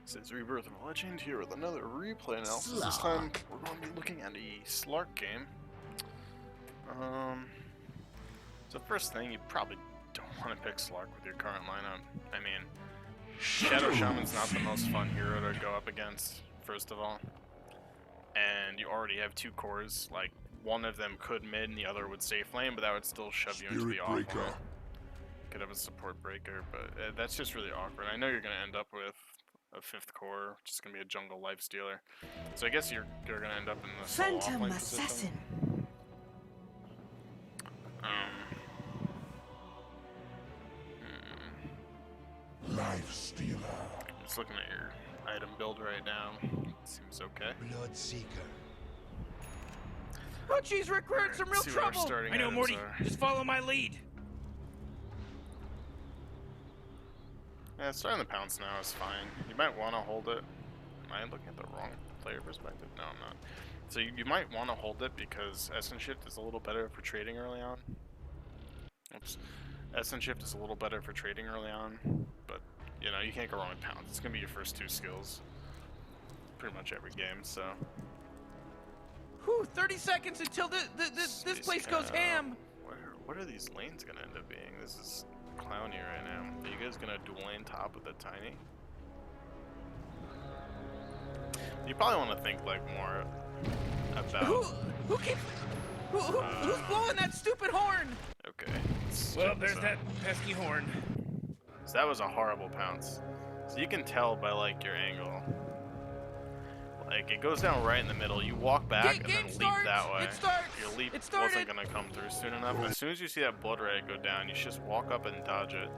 Since Rebirth of Legend, here with another replay analysis. This time we're going to be looking at a Slark game. So first thing, you probably don't want to pick Slark with your current lineup. I mean, Shadow Shaman's not the most fun hero to go up against, first of all. And you already have two cores, like one of them could mid and the other would safe lane, but that would still shove you into the off lane. Could have a support breaker, but that's just really awkward. I know you're going to end up with a fifth core, which is going to be a jungle life stealer. So I guess you're going to end up in the solo offlane position. Life stealer. I'm just looking at your item build right now. Seems okay. Blood seeker. Oh jeez, Rick, we're in some real trouble. I know, Morty. Just follow my lead. Yeah, starting the pounce now is fine. You might want to hold it. Am I looking at the wrong player perspective? No, I'm not. So you might want to hold it because Essence Shift is a little better for trading early on. Oops. Essence Shift is a little better for trading early on, but you know, you can't go wrong with pounce. It's going to be your first two skills pretty much every game, so. Whew, 30 seconds until this place goes ham. What are these lanes going to end up being? This is clowny right now. Are you guys gonna dual lane top with the tiny? You probably want to think like more about who's blowing that stupid horn? Okay. Well, there's that pesky horn. So that was a horrible pounce. So you can tell by like your angle. Like it goes down right in the middle. You walk back and then leap that way. Your leap wasn't gonna come through soon enough. As soon as you see that blood red go down, you just walk up and dodge it.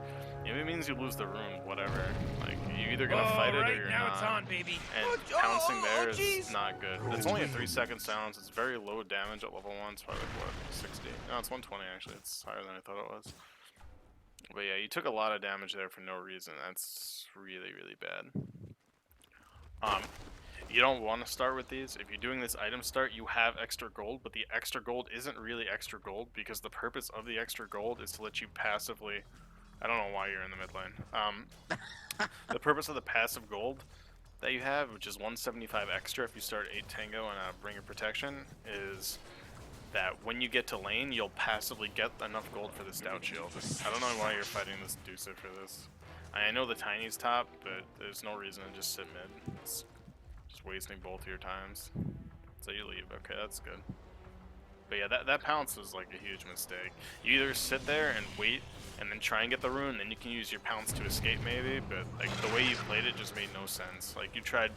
If it means you lose the rune, whatever. Like you're either gonna fight it or you're now not. It's on, baby. And pouncing there is not good. It's only a 3-second silence. It's very low damage at level 1. It's probably like, what, 60? No, it's 120 actually. It's higher than I thought it was. But yeah, you took a lot of damage there for no reason. That's really, really bad. You don't want to start with these. If you're doing this item start, you have extra gold, but the extra gold isn't really extra gold because the purpose of the extra gold is to let you passively... I don't know why you're in the mid lane. The purpose of the passive gold that you have, which is 175 extra if you start 8 Tango and a Bringer Protection, is that when you get to lane, you'll passively get enough gold for the Stout Shield. I don't know why you're fighting this Deucer for this. I know the Tiny's top, but there's no reason to just sit mid. It's just wasting both your times. So you leave. Okay, that's good. But yeah, that pounce was like a huge mistake. You either sit there and wait and then try and get the rune, then you can use your pounce to escape maybe, but like the way you played it just made no sense. Like you tried...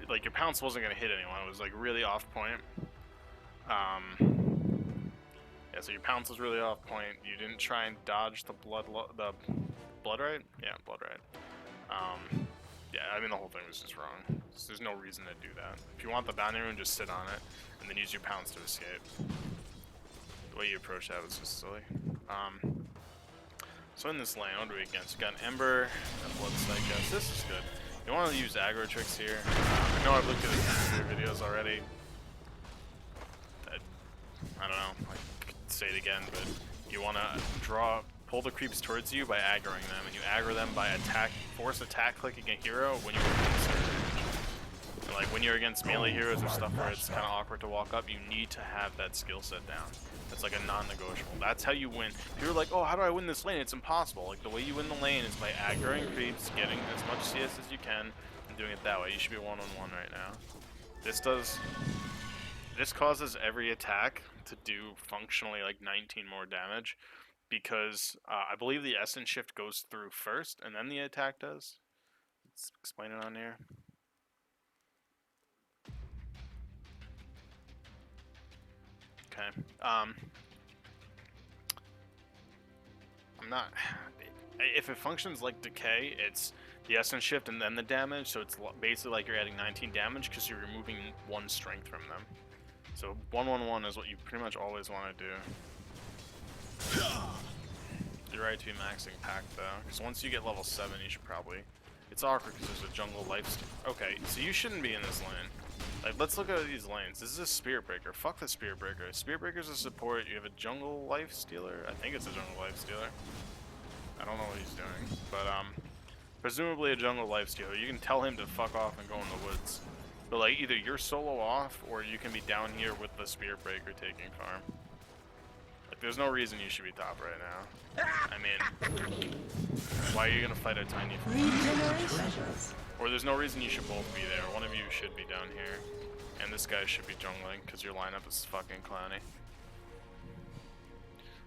like your pounce wasn't going to hit anyone. It was like really off point. Yeah, so your pounce was really off point. You didn't try and dodge the blood right? Yeah, blood right. Yeah, I mean the whole thing was just wrong. There's no reason to do that. If you want the bounty rune, just sit on it and then use your pounce to escape. The way you approach that was just silly. So in this lane, what do we against? We got an Ember and Blood Psycho. This is good. You want to use aggro tricks here. I know I've looked at his videos already. I don't know, I could say it again, but you want to pull the creeps towards you by aggroing them, and you aggro them by force attack clicking a hero when you're against range. And like when you're against melee heroes or stuff where it's kind of awkward to walk up, you need to have that skill set down. It's like a non-negotiable. That's how you win. People are like, oh, how do I win this lane? It's impossible. Like the way you win the lane is by aggroing creeps, getting as much CS as you can, and doing it that way. You should be one-on-one right now. This causes every attack to do functionally like 19 more damage because I believe the Essence Shift goes through first and then the attack does. Let's explain it on here. Okay. I'm not... If it functions like Decay, it's the Essence Shift and then the damage, so it's basically like you're adding 19 damage because you're removing 1 strength from them. So 1-1-1 is what you pretty much always want to do. You're right to be maxing pack though, because once you get level 7, you should probably... It's awkward because there's a jungle life... Okay, so you shouldn't be in this lane. Like, let's look at these lanes. This is a Spirit Breaker. Fuck the Spirit Breaker. Spirit Breaker's a support. You have a jungle life stealer. I think it's a jungle life stealer. I don't know what he's doing, but presumably a jungle lifestealer. You can tell him to fuck off and go in the woods. But like either you're solo off or you can be down here with the spear breaker taking farm. Like there's no reason you should be top right now. I mean, why are you gonna fight a tiny Or there's no reason you should both be there. One of you should be down here. And this guy should be jungling because your lineup is fucking clowny.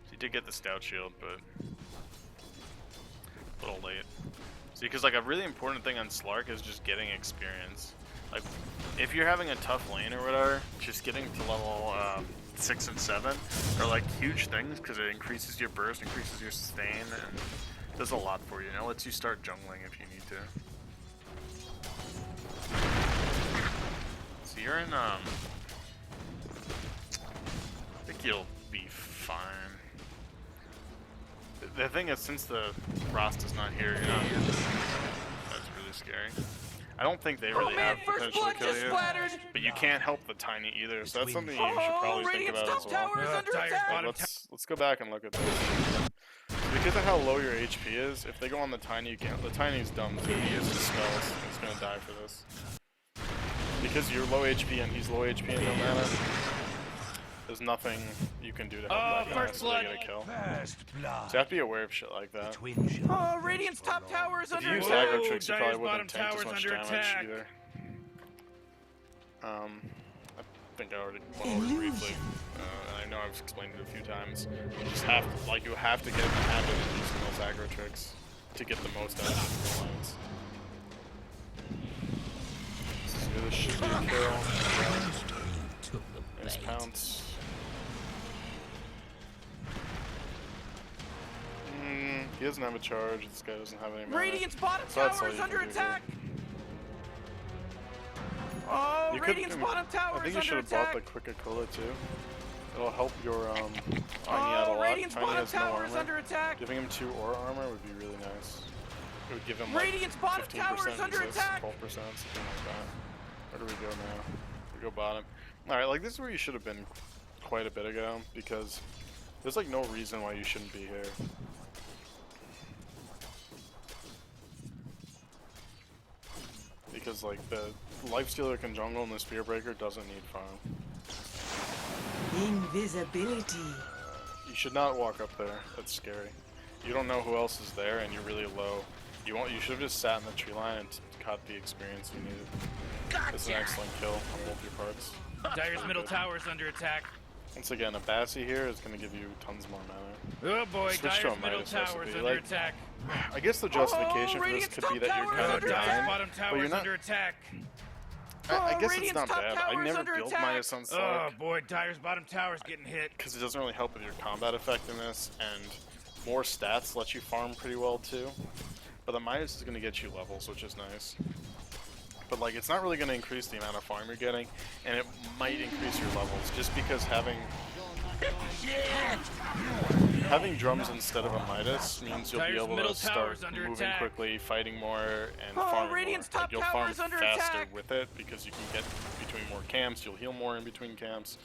So you did get the stout shield, but a little late. See, because like a really important thing on Slark is just getting experience. Like, if you're having a tough lane or whatever, just getting to level 6 and 7 are like huge things because it increases your burst, increases your sustain, and does a lot for you. And it lets you start jungling if you need to. So you're in, I think you'll be fine. The thing is, since the Frost is not here, you're not. That's really scary. I don't think they really have potential to kill you, but you can't help the tiny either, so that's something you should probably think about as well. Let's go back and look at this. Because of how low your HP is, if they go on the tiny, you can't. The tiny's dumb too. He uses spells. He's gonna die for this. Because you're low HP and he's low HP and no mana, there's nothing you can do to help that guy so they get a kill. So you have to be aware of shit like that. Oh, Radiant's top tower is under attack. If you use aggro tricks, you probably wouldn't tank as much damage either. I think I already went over it briefly. I know I've explained it a few times. You just have to, like, you have to get in the habit of using those aggro tricks to get the most out of your lines. So this should be a kill. Nice pounce. He doesn't have a charge. This guy doesn't have any mana. Radiant's bottom tower is under attack. Oh, Radiant's bottom tower is under attack. I think you should have bought the quick Aquila too. It'll help your Tiny out a lot. Radiant's Tiny bottom has no tower is armor. under attack. Giving him 2 aura armor would be really nice. It would give him like Radiant's bottom 15% tower is under resist, attack. 12%, something like that. Where do we go now? We go bottom. Alright, like this is where you should have been quite a bit ago, because there's like no reason why you shouldn't be here. Because like the lifestealer can jungle and the spear breaker doesn't need farm. Invisibility. You should not walk up there. That's scary. You don't know who else is there, and you're really low. You should have just sat in the tree line and caught the experience you needed. It's an excellent kill on both your parts. Dire's middle tower is under attack. Once again, a Bassi here is going to give you tons more mana. Oh boy, Switch Dire's middle tower is under attack. I guess the justification for this could be that you're kind of dying, Bottom but tower you're is not. under attack. I guess it's not bad. I never built Midas on Oh Slark boy, Dire's bottom tower is getting hit. because it doesn't really help with your combat effectiveness, and more stats let you farm pretty well too. But the Midas is going to get you levels, which is nice. But like, it's not really going to increase the amount of farm you're getting, and it might increase your levels just because having drums instead of a Midas means you'll be able to start moving quickly, fighting more, and farming more. Like, you'll farm faster with it because you can get between more camps. You'll heal more in between camps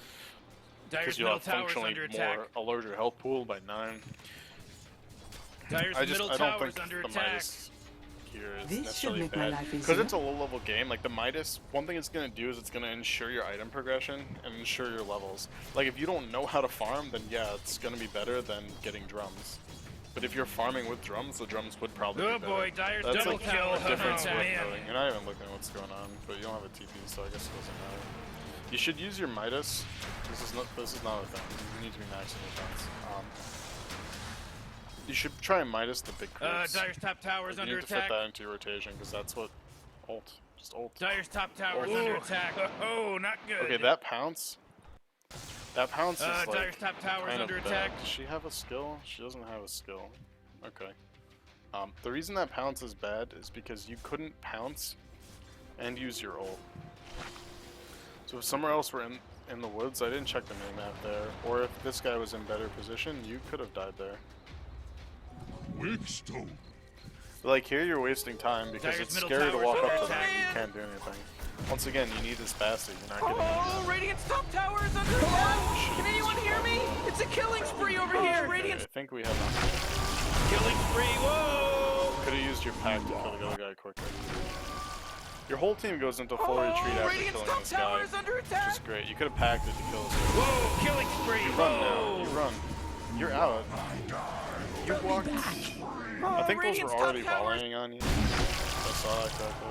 because you'll have functionally more a larger health pool by 9. I don't think the Midas here is necessarily bad because it's a low-level game. Like the Midas, one thing it's gonna do is it's gonna ensure your item progression and ensure your levels. Like if you don't know how to farm, then yeah, it's gonna be better than getting drums. But if you're farming with drums, the drums would probably be better. Boy, Dire's That's double kill. a difference worth noting. You're not even looking at what's going on, but you don't have a TP, so I guess it doesn't matter. You should use your Midas. This is not a thing. You need to be maxing defense. You should try and Midas the big creeps. Dire's top tower is under attack. You need to fit that into your rotation, because that's what ult. Just ult. Dire's top tower is under attack. Oh, not good. Okay, that pounce. That pounce is like Dire's top tower is under attack. Does she have a skill? She doesn't have a skill. Okay. The reason that pounce is bad is because you couldn't pounce and use your ult. So if somewhere else were in the woods, I didn't check the minimap there, or if this guy was in better position, you could have died there. Wigstone. Like here, you're wasting time because it's scary to walk up to them. You can't do anything. Once again, you need this Bassi. You're not getting Oh, Radiant's top tower is under attack. Can anyone hear me? It's a killing spree over here. Radiant's. I think we have. Killing spree. Whoa! Could have used your pack to kill the other guy quicker. Your whole team goes into full retreat after Radiant's killing top this tower guy, is under which attack. is great. You could have packed it to kill this guy. Whoa, killing spree. You run now. You run. You're out. You walked. I think those were Radiant's already top towers. volleying on you. I saw that correctly.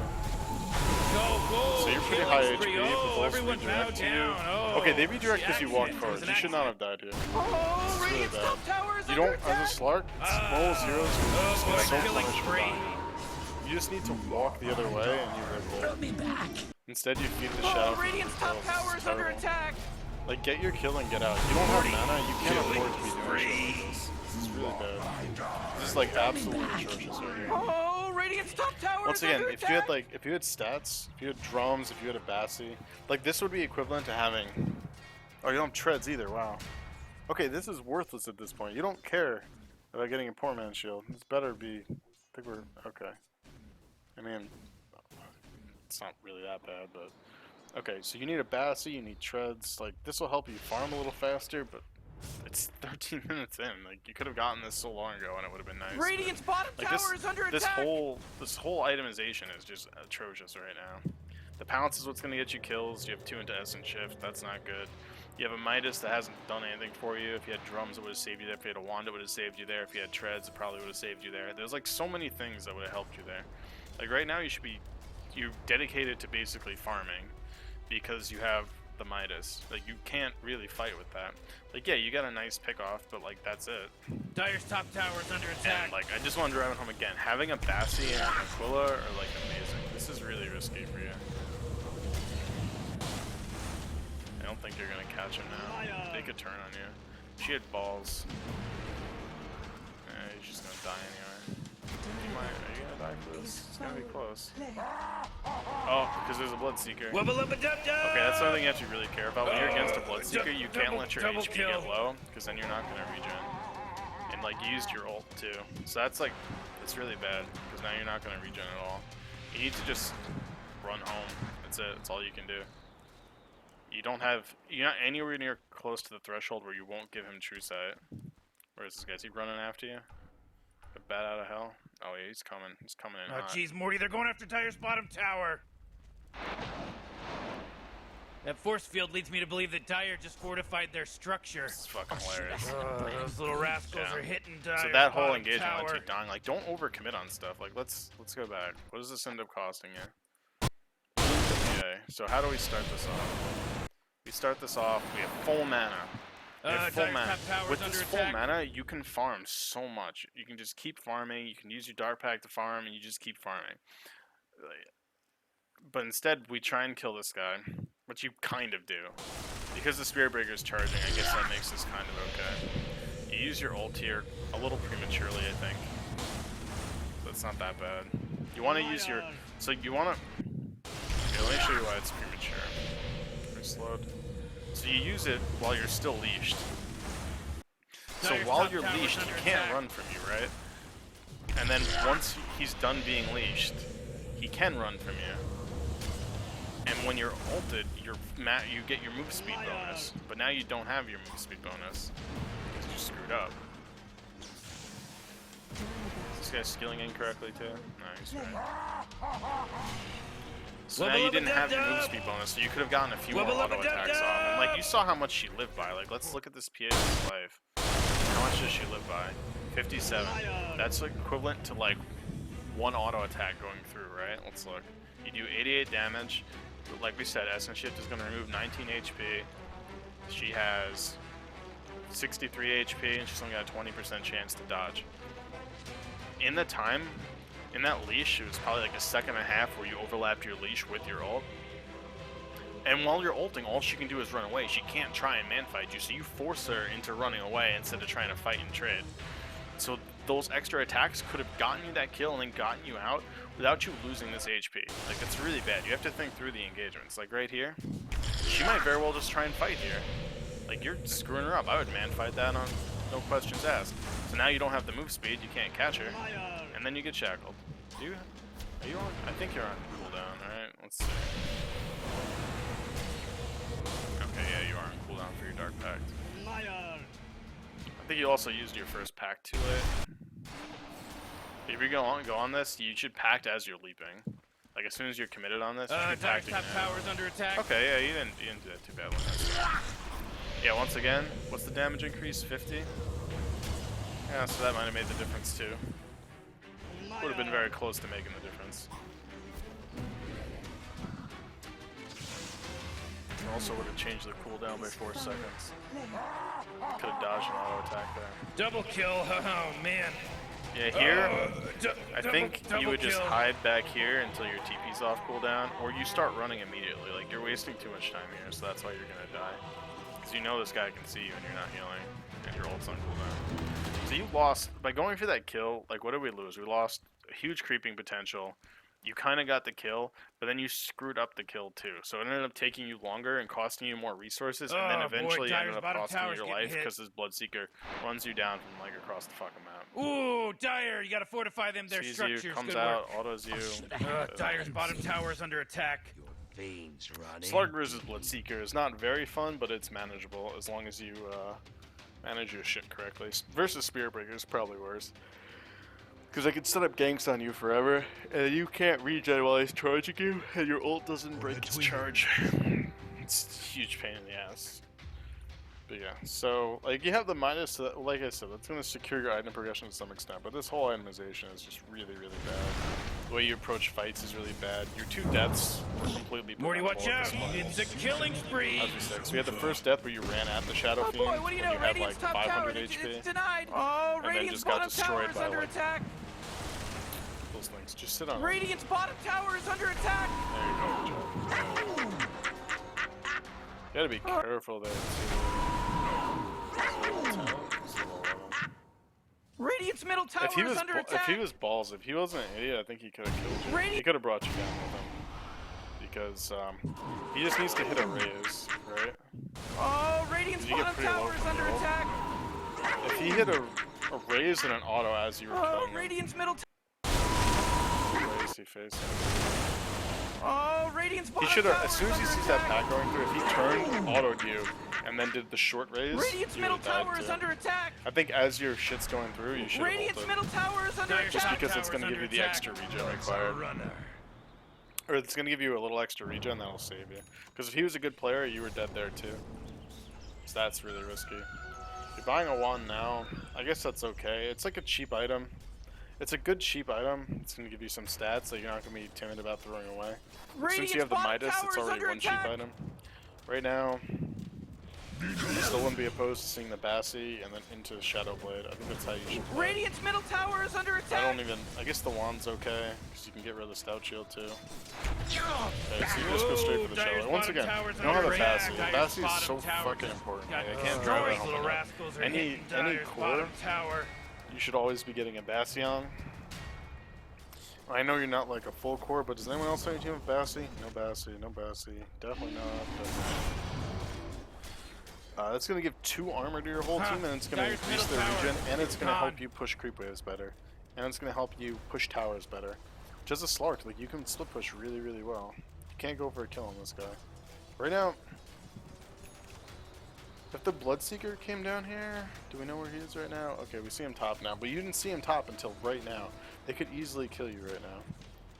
Go. So you're pretty Killing high spree. HP. The Oh, balls everyone bow redirect to you. down. Oh. Okay, they redirect because you walked Accident. forward. It was You an should not have died here. Oh, It's really Radiant's bad. top tower is You under don't, attack. as a Slark, roll zeros. Oh, Just boy, get so killing punished for spree. dying. You just need to walk the other way and you live there. Instead, you feed the shadow. Oh, Radiant's top tower is under attack. Like, get your kill and get out. You don't have mana, you can't afford to be doing this. This is really bad. This is like absolutely atrocious right here. Oh, Radiant's top tower Once is again, under if you attack. had like, if you had stats, if you had drums, if you had a Bassi, like this would be equivalent to having. Oh, you don't have treads either. Wow. Okay, this is worthless at this point. You don't care about getting a poor man's shield. It's better be. I think we're okay. I mean, it's not really that bad, but okay. So you need a Bassi, you need treads. Like this will help you farm a little faster, but it's 13 minutes in. Like you could have gotten this so long ago, and it would have been nice. but- Radiant's bottom like tower is under this attack. whole itemization is just atrocious right now. The pounce is what's gonna get you kills. You have 2 into Essence Shift, that's not good. You have a Midas that hasn't done anything for you. If you had drums, it would have saved you there. If you had a wand, it would have saved you there. If you had treads, it probably would have saved you there. There's like so many things that would have helped you there. Like right now, you're dedicated to basically farming because you have the Midas. Like you can't really fight with that. Like yeah, you got a nice pick off, but like that's it. Dire's top tower is under attack. And like I just want to drive it home again. Having a Bassi and an Aquila are like amazing. This is really risky for you. I don't think you're gonna catch him now. They could turn on you. She had balls. He's just gonna die anyway. Are you gonna die for this? It's gonna be close. Oh, because there's a Bloodseeker. Okay, that's something you have to really care about. When you're against a Bloodseeker, you can't let your HP get low, because then you're not gonna regen. And like you used your ult too, so that's like it's really bad because now you're not gonna regen at all. You need to just run home. That's it. That's all you can do. You're not anywhere near close to the threshold where you won't give him true sight. Where is this guy? Is he running after you? A bat out of hell? Oh yeah, he's coming. He's coming in Oh, hot. jeez, Morty, they're going after Dire's bottom tower. That force field leads me to believe that Dire just fortified their structure. It's fucking hilarious. Those little rascals Yeah. are hitting Dire's So that whole bottom engagement tower. lets you dying. Like, don't overcommit on stuff. Like, let's go back. What does this end up costing you? Okay, so how do we start this off? We start this off. We have full mana. We have full Dire's mana. top tower's With under this full attack. mana, you can farm so much. You can just keep farming. You can use your Dark Pack to farm, and you just keep farming. But instead, we try and kill this guy, which you kind of do. Because the Spirit Breaker's charging, I guess that makes this kind of okay. You use your ult here a little prematurely, I think. That's not that bad. You want to use your... So you want to... Okay, let me show you why it's premature. Very slowed. So you use it while you're still leashed. So Dire's while top you're tower's leashed, under he can't attack. run from you, right? And then once he's done being leashed, he can run from you. And when you're ulted, you get your move speed bonus. But now you don't have your move speed bonus because you screwed up. Is this guy skilling incorrectly too? No, he's right. So now you didn't have your move speed bonus, so you could have gotten a few more auto attacks off. And like you saw how much she lived by. Like let's look at this PA's life. How much does she live by? 57. That's equivalent to like one auto attack going through, right? Let's look. You do 88 damage. Like we said, Essence Shift is going to remove 19 HP. She has 63 HP, and she's only got a 20% chance to dodge. In the time, in that leash, it was probably like a second and a half where you overlapped your leash with your ult. And while you're ulting, all she can do is run away. She can't try and man-fight you, so you force her into running away instead of trying to fight and trade. So those extra attacks could have gotten you that kill and then gotten you out without you losing this HP. Like, it's really bad. You have to think through the engagements. Like, right here, she might very well just try and fight here. Like, you're screwing her up. I would man-fight that on no questions asked. So now you don't have the move speed, you can't catch her, and then you get shackled. Are you on? I think you're on cooldown, alright? Let's see. Okay, yeah, you are on cooldown for your Dark Pact. I think you also used your first pack too late. If you're going to go on this, you should pact as you're leaping. Like as soon as you're committed on this, you should be Dyer's pacting top now. tower's under attack. Okay, yeah, you didn't do that too bad. Yeah, once again, what's the damage increase? 50? Yeah, so that might have made the difference too. Would have been very close to making the difference. Also would have changed the cooldown by 4 seconds. Could have dodged an auto attack there. Double kill. Oh man. Yeah, here, I think you would just kill. hide back here until your TP's off cooldown, or you start running immediately. Like, you're wasting too much time here, so that's why you're gonna die. Because you know this guy can see you and you're not healing, and your ult's on cooldown. So you lost, by going for that kill, like, what did we lose? We lost a huge creeping potential. You kind of got the kill, but then you screwed up the kill too. So it ended up taking you longer and costing you more resources, and then eventually ended up costing you your life because this Bloodseeker runs you down from like across the fucking map. Ooh, Dyer, you gotta fortify them. Their Sees structures. you, comes Good out, work. autos you. Dyer's bottom tower is under attack. Veins running. Slark versus Bloodseeker is not very fun, but it's manageable as long as you manage your shit correctly. Versus Spearbreaker is probably worse. Because I can set up ganks on you forever, and you can't regen while he's charging you, and your ult doesn't break its charge. It's a huge pain in the ass. But yeah, so, like, you have the minus, like I said, that's going to secure your item progression to some extent, but this whole itemization is just really, really bad. The way you approach fights is really bad. Your 2 deaths were completely Morty, watch preventable at out! this point. It's a killing spree. As we said, so we had the first death where you ran at the Shadow Oh Fiend boy, what do you when know? you had like Radiant's top tower, 500 HP. it's denied. Oh, then Radiant's just got bottom tower destroyed is by, under like, attack. Those things, just sit on them. Radiant's bottom tower is under attack. There you go, good job. You gotta be careful there too. Radiant's middle tower If he is was under attack. if he was balls, if he wasn't an idiot, I think he could have killed you. He could have brought you down with him. Because he just needs to hit a raise, right? Oh, Radiant's You get bottom pretty low tower is from under the ult. attack. If he hit a raise and an auto as you were Oh, killing him, Radiant's middle raise he faced him. Oh, Radiant's He bottom should have, tower as soon as he is sees under that attack. pack going through, if he turned, autoed you, and then did the short raise, Radiant's you middle would've died tower is too. under attack. I think as your shit's going through, you should have Radiant's ulted. middle tower is under Dyer's Just attack. because it's tower's going to give under you the attack. extra regen required. Or it's going to give you a little extra regen that'll save you. Because if he was a good player, you were dead there too. So that's really risky. If you're buying a wand now, I guess that's okay. It's like a cheap item. It's a good cheap item. It's going to give you some stats that you're not going to be timid about throwing away. Since you have the Midas, it's already one cheap item. Right now, I still wouldn't be opposed to seeing the Bassi and then into the Shadow Blade. I think that's how you should play. Radiant's middle tower is under attack. I guess the wand's okay, because you can get rid of the Stout Shield too. Okay, so you just go straight for the Dyer's Shadow. Once bottom again, tower's you don't have a under Bassi. attack. The Bassi is Dyer's so bottom tower fucking just important. got I can't drive destroyed. that Little home enough. rascals are Any hitting Dyer's core, bottom tower. you should always be getting a Bassi on. I know you're not like a full core, but does anyone else on your team have Bassi? No Bassi, no Bassi. Definitely not. That's going to give 2 armor to your whole team, and it's going to Dyer's increase middle their tower. regen, and it's going to Gone. help you push creep waves better. And it's going to help you push towers better. Just a Slark, like, you can split push really, really well. You can't go for a kill on this guy. Right now, if the Bloodseeker came down here, do we know where he is right now? Okay, we see him top now, but you didn't see him top until right now. They could easily kill you right now.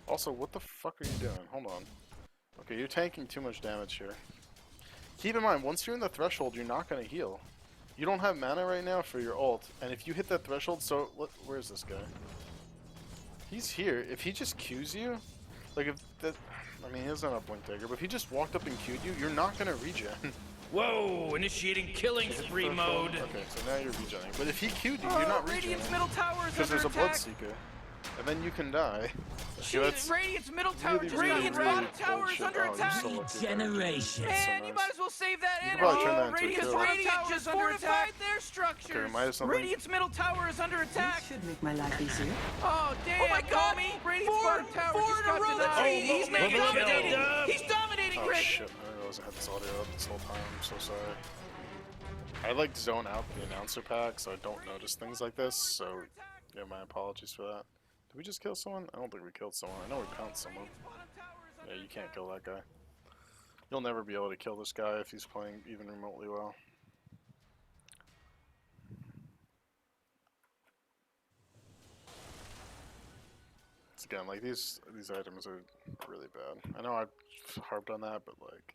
Also, what the fuck are you doing? Hold on. Okay, you're tanking too much damage here. Keep in mind, once you're in the threshold, you're not going to heal. You don't have mana right now for your ult, and if you hit that threshold, so, look, where's this guy? He's here. If he just Qs you, like if that, I mean, he doesn't have a blink dagger, but if he just walked up and Q'd you, you're not going to regen. Whoa! Initiating killing Hit spree threshold. mode. Okay, so now you're regenning. But if he Q'd you, you're not Radiant's regenning. middle tower is Because under there's a attack. Bloodseeker. And then you can die. See, that's Radiant's middle tower really, just really, Radiant's really bottom tower is bullshit. under Oh, you're attack. so lucky there. Generation. That's so Man, you nice. might as well save that You can energy. probably turn that into a Radiant's kill. bottom Radiant tower just is under fortified attack. their structures. Okay, minus something. Radiant's middle tower is under attack. Should make my life easier. Oh, damn, Oh my God, homie. Radiant's bottom tower four just in a got row. denied. That's He's Make it dominating. dub. He's dominating, Oh Rick. shit, I didn't realize I had this audio up this whole time. I'm so sorry. I like zone out the announcer pack, so I don't notice things like this, so yeah, my apologies for that. Did we just kill someone? I don't think we killed someone. I know we pounced someone. Yeah, you can't kill that guy. You'll never be able to kill this guy if he's playing even remotely well. Again, like these items are really bad. I know I've harped on that, but like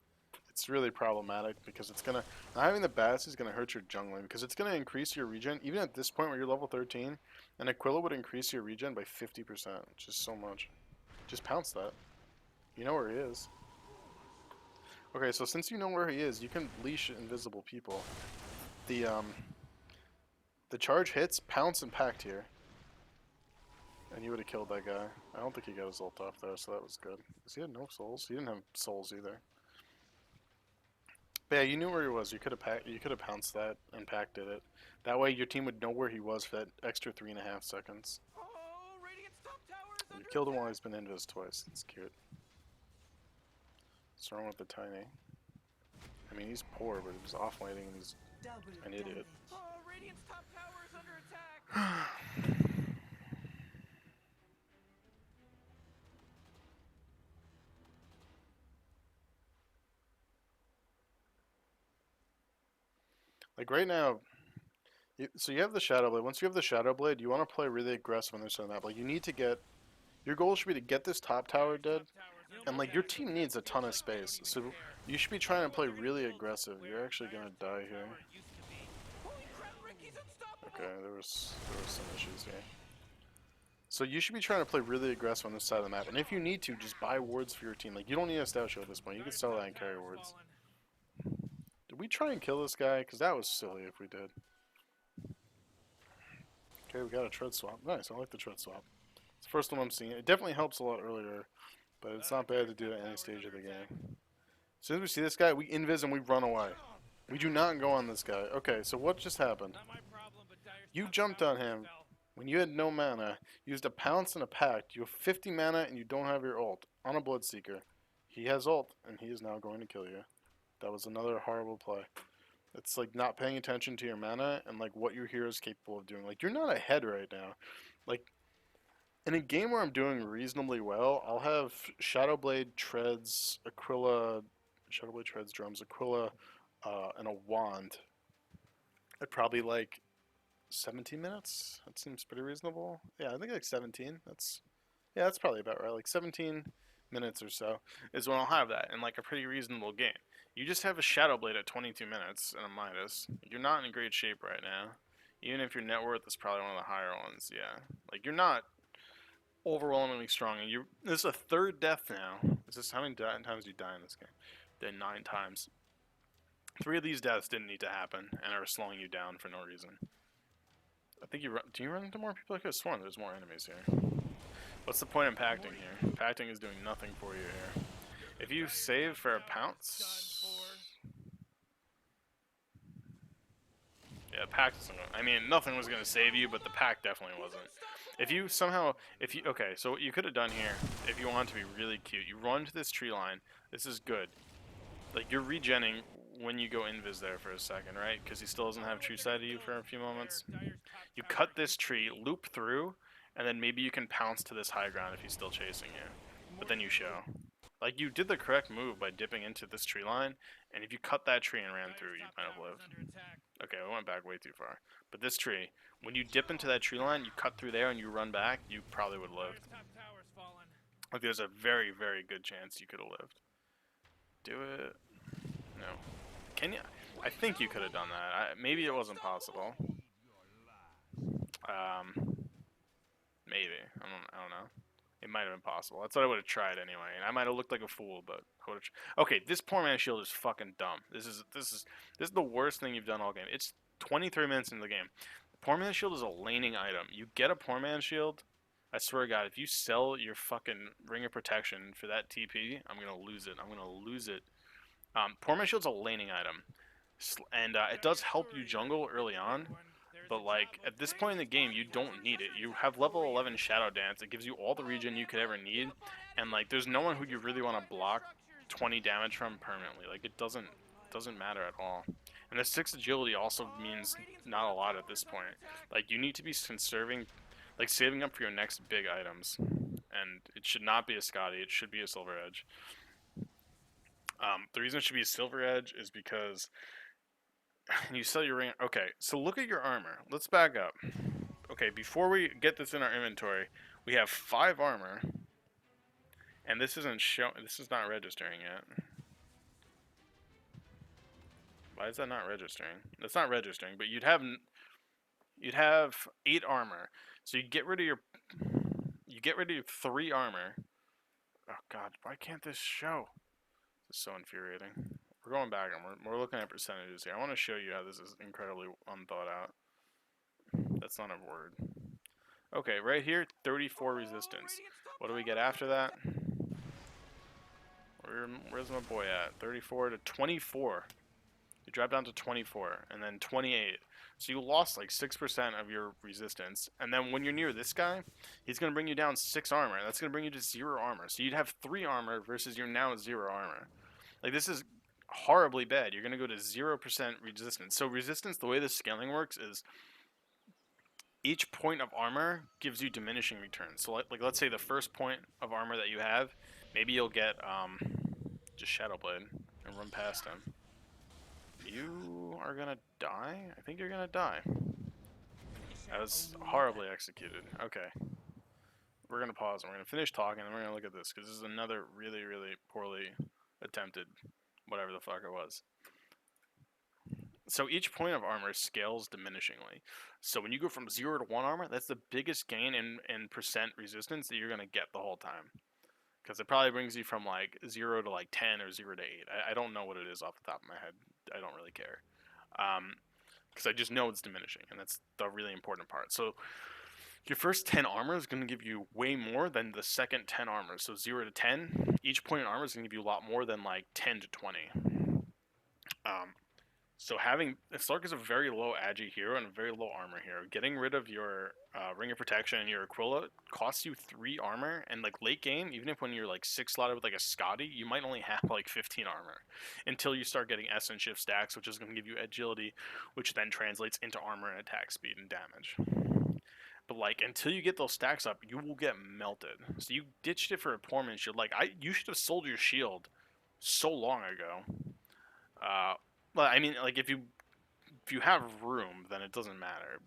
it's really problematic because it's gonna not having the bats is gonna hurt your jungling because it's gonna increase your regen even at this point where you're level 13. And Aquila would increase your regen by 50%, which is so much. Just pounce that. You know where he is. Okay, so since you know where he is, you can leash invisible people. The charge hits, pounce and pact here. And you would have killed that guy. I don't think he got his ult off there, so that was good. Because he had no souls. He didn't have souls either. But yeah, you knew where he was. You could have pounced that and pacted it. That way your team would know where he was for that extra 3.5 seconds. Oh, Radiant's top tower is You under killed him while attack. he's been invis twice. That's cute. What's wrong with the tiny? I mean, he's poor, but he's off-laning and he's an idiot. Oh, Radiant's top tower is under attack. Like right now, so you have the Shadow Blade. Once you have the Shadow Blade, you want to play really aggressive on this map. Like you need to get, your goal should be to get this top tower dead, and like your team needs a ton of space. So you should be trying to play really aggressive. You're actually gonna die here. Holy crap, Ricky's unstoppable. Okay, there was some issues here. So you should be trying to play really aggressive on this side of the map. And if you need to, just buy wards for your team. Like you don't need a stout show at this point. You can sell that and carry wards. Did we try and kill this guy? Because that was silly if we did. Okay, we got a tread swap. Nice, I like the tread swap. It's the first one I'm seeing. It definitely helps a lot earlier, but it's not bad to do it at any stage of the game. As soon as we see this guy, we invis and we run away. We do not go on this guy. Okay, so what just happened? You jumped on him when you had no mana, used a pounce and a pact. You have 50 mana and you don't have your ult on a Bloodseeker. He has ult and he is now going to kill you. That was another horrible play. It's like not paying attention to your mana and like what your hero is capable of doing. Like you're not ahead right now. Like in a game where I'm doing reasonably well, I'll have Shadowblade treads, Aquila, Shadowblade treads drums, Aquila, and a wand. At probably like 17 minutes. That seems pretty reasonable. Yeah, I think like 17. That's probably about right. Like 17 minutes or so is when I'll have that in like a pretty reasonable game. You just have a Shadowblade at 22 minutes and a Midas. You're not in great shape right now. Even if your net worth is probably one of the higher ones, yeah. Like you're not overwhelmingly strong. And this is a third death now. This is how many times you die in this game? Then 9 times. 3 of these deaths didn't need to happen and are slowing you down for no reason. I think do you run into more people? I could have sworn there's more enemies here. What's the point in pacting here? Pacting is doing nothing for you here. If you save for a pounce... Yeah, pact isn't gonna, I mean, nothing was going to save you, but the pact definitely wasn't. If you somehow... Okay, so what you could have done here, if you want to be really cute, you run to this tree line. This is good. Like, you're regenning when you go invis there for a second, right? Because he still doesn't have true sight of you for a few moments. You cut this tree, loop through, and then maybe you can pounce to this high ground if he's still chasing you. But then you show. Like, you did the correct move by dipping into this tree line, and if you cut that tree and ran through, you might have lived. Okay, I went back way too far. But this tree, when you dip into that tree line, you cut through there and you run back, you probably would have lived. Like, there's a very, very good chance you could have lived. Do it. No. Can you? I think you could have done that. Maybe it wasn't possible. Maybe. I don't know. It might have been possible. That's what I would have tried anyway, and I might have looked like a fool, but I would have. Okay, this poor man's shield is fucking dumb. This is the worst thing you've done all game. It's 23 minutes into the game. The poor man's shield is a laning item. You get a poor man's shield. I swear to God, if you sell your fucking ring of protection for that TP, I'm gonna lose it. I'm gonna lose it. Poor man's shield's a laning item, and it does help you jungle early on. But like at this point in the game, you don't need it. You have level 11 Shadow Dance. It gives you all the regen you could ever need, and like there's no one who you really want to block 20 damage from permanently. Like it doesn't matter at all. And the 6 agility also means not a lot at this point. Like you need to be conserving, like saving up for your next big items, and it should not be a Scotty. It should be a Silver Edge. The reason it should be a Silver Edge is because you sell your ring. Okay, so look at your armor. Let's back up. Okay, before we get this in our inventory, We have 5 armor, and this isn't show. This is not registering yet. Why is that not registering? That's not registering, but you'd have 8 armor. So you get rid of your 3 armor. Oh god, why can't this show? This is so infuriating. We're going back and we're looking at percentages here. I want to show you how this is incredibly unthought out. That's not a word. Okay, right here, 34 resistance. What do we get after that? Where's my boy at? 34 to 24. You drop down to 24, and then 28. So you lost like 6% of your resistance. And then when you're near this guy, he's going to bring you down 6 armor. That's going to bring you to 0 armor. So you'd have 3 armor versus you're now 0 armor. Like, this is horribly bad. You're going to go to 0% resistance. So resistance, the way the scaling works is each point of armor gives you diminishing returns. So like let's say the first point of armor that you have, maybe you'll get just Shadow Blade and run past him. You are gonna die? I think you're gonna die. That was horribly executed. Okay. We're gonna pause and we're gonna finish talking and we're gonna look at this because this is another really, really poorly attempted whatever the fuck it was. So each point of armor scales diminishingly. So when you go from 0 to 1 armor, that's the biggest gain in percent resistance that you're gonna get the whole time. Because it probably brings you from like 0 to like 10 or 0 to 8. I don't know what it is off the top of my head. I don't really care. Because I just know it's diminishing, and that's the really important part. So your first 10 armor is going to give you way more than the second 10 armor. So 0 to 10, each point in armor is going to give you a lot more than like 10 to 20. So Slark is a very low agi hero and a very low armor hero. Getting rid of your Ring of Protection and your Aquila costs you 3 armor, and like late game, even if when you're like 6 slotted with like a Scotty, you might only have like 15 armor until you start getting S and Shift stacks, which is going to give you agility, which then translates into armor and attack speed and damage. But like until you get those stacks up, you will get melted. So you ditched it for a poor man's shield. Like you should have sold your shield so long ago. Well, I mean, like if you have room, then it doesn't matter.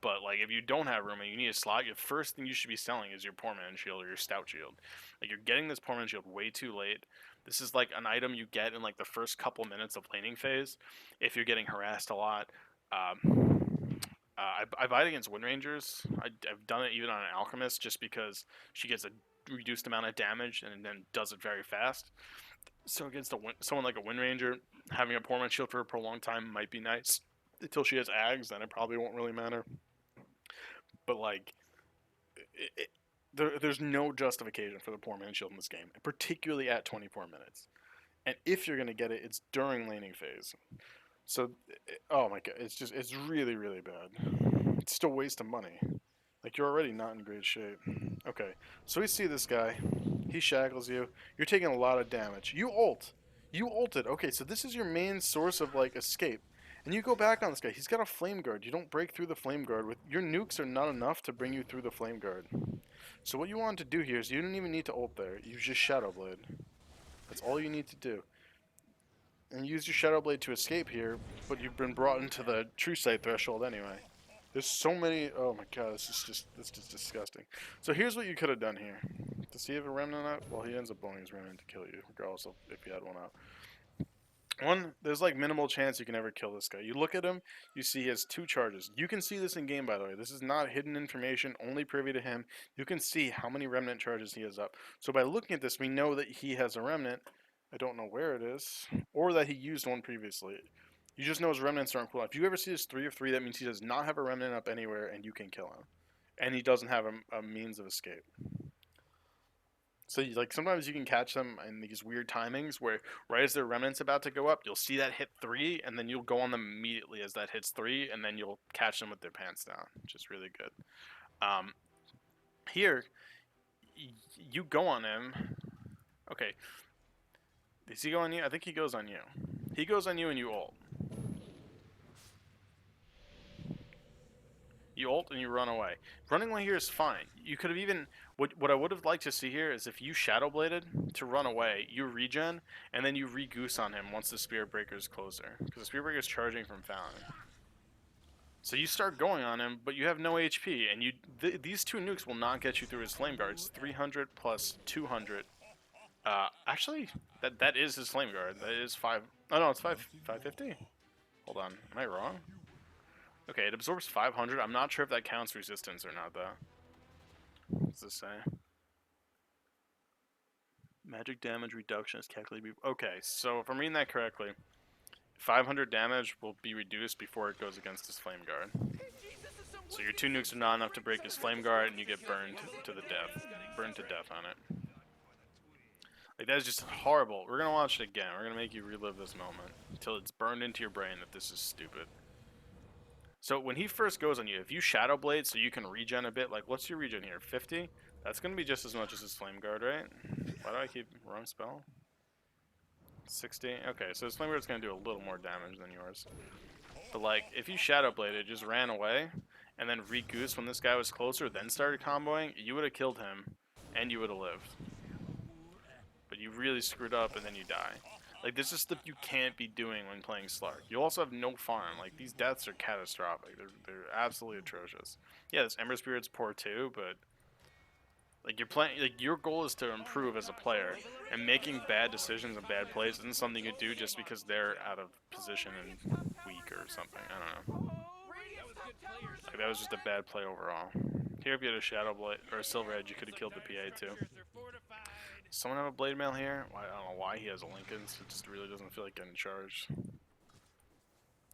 But like if you don't have room and you need a slot, the first thing you should be selling is your poor man's shield or your stout shield. Like you're getting this poor man's shield way too late. This is like an item you get in like the first couple minutes of laning phase if you're getting harassed a lot. I buy it against Wind Rangers. I've done it even on an Alchemist just because she gets a reduced amount of damage and then does it very fast. So against someone like a Wind Ranger, having a poor man's shield for a prolonged time might be nice. Until she has Ags, then it probably won't really matter. But like, there's no justification for the poor man's shield in this game, particularly at 24 minutes. And if you're gonna get it, it's during laning phase. So, oh my god, it's really, really bad. It's still a waste of money. Like, you're already not in great shape. Okay, so we see this guy. He shackles you. You're taking a lot of damage. You ult. You ulted. Okay, so this is your main source of, like, escape. And you go back on this guy. He's got a flame guard. You don't break through the flame guard. Your nukes are not enough to bring you through the flame guard. So what you want to do here is you don't even need to ult there. You just Shadow Blade. That's all you need to do. And use your Shadow Blade to escape here, but you've been brought into the True Sight threshold anyway. There's so many. Oh my god, this is just disgusting. So here's what you could have done here. Does he have a remnant out? Well, he ends up blowing his remnant to kill you, regardless of if he had one out. One, there's like minimal chance you can ever kill this guy. You look at him, you see he has 2 charges. You can see this in game, by the way. This is not hidden information, only privy to him. You can see how many remnant charges he has up. So by looking at this, we know that he has a remnant. I don't know where it is, or that he used one previously. You just know his remnants aren't cool. If you ever see his 3 of 3, that means he does not have a remnant up anywhere, and you can kill him. And he doesn't have a means of escape. So like sometimes you can catch them in these weird timings where right as their remnant's about to go up, you'll see that hit 3, and then you'll go on them immediately as that hits 3, and then you'll catch them with their pants down, which is really good. Here, you go on him. Okay. Does he go on you? I think he goes on you. He goes on you and you ult. You ult and you run away. Running away here is fine. You could have even... What I would have liked to see here is if you Shadow Bladed to run away, you regen, and then you re-goose on him once the Spirit Breaker is closer. Because the Spirit Breaker is charging from Fountain. So you start going on him, but you have no HP, and these two nukes will not get you through his flame guard. It's 300 plus 200. Actually, that is his flame guard. That is 5. Oh no, it's 550. Hold on, am I wrong? Okay, it absorbs 500. I'm not sure if that counts resistance or not, though. What's this say? Magic damage reduction is calculated. Okay, so if I'm reading that correctly, 500 damage will be reduced before it goes against his flame guard. So your two nukes are not enough to break his flame guard, and you get burned to the death. Burned to death on it. Like, that is just horrible. We're gonna watch it again. We're gonna make you relive this moment until it's burned into your brain that this is stupid. So when he first goes on you, if you Shadow Blade so you can regen a bit, like, what's your regen here? 50? That's gonna be just as much as his flame guard, right? Why do I keep wrong spell? 60? Okay, so his flame guard's gonna do a little more damage than yours. But like, if you Shadow Bladed, just ran away, and then re-goose when this guy was closer, then started comboing, you would have killed him, and you would have lived. But you really screwed up, and then you die. Like, this is stuff you can't be doing when playing Slark. You also have no farm. Like, these deaths are catastrophic. They're absolutely atrocious. Yeah, this Ember Spirit's poor too, but like, you're playing, like, your goal is to improve as a player, and making bad decisions and bad plays isn't something you do just because they're out of position and weak or something. I don't know. Like, that was just a bad play overall. Here, if you had a Shadow Blade or a Silver Edge, you could have killed the PA too. Does someone have a Blade Mail here? I don't know why he has a Lincoln's. It just really doesn't feel like getting charged.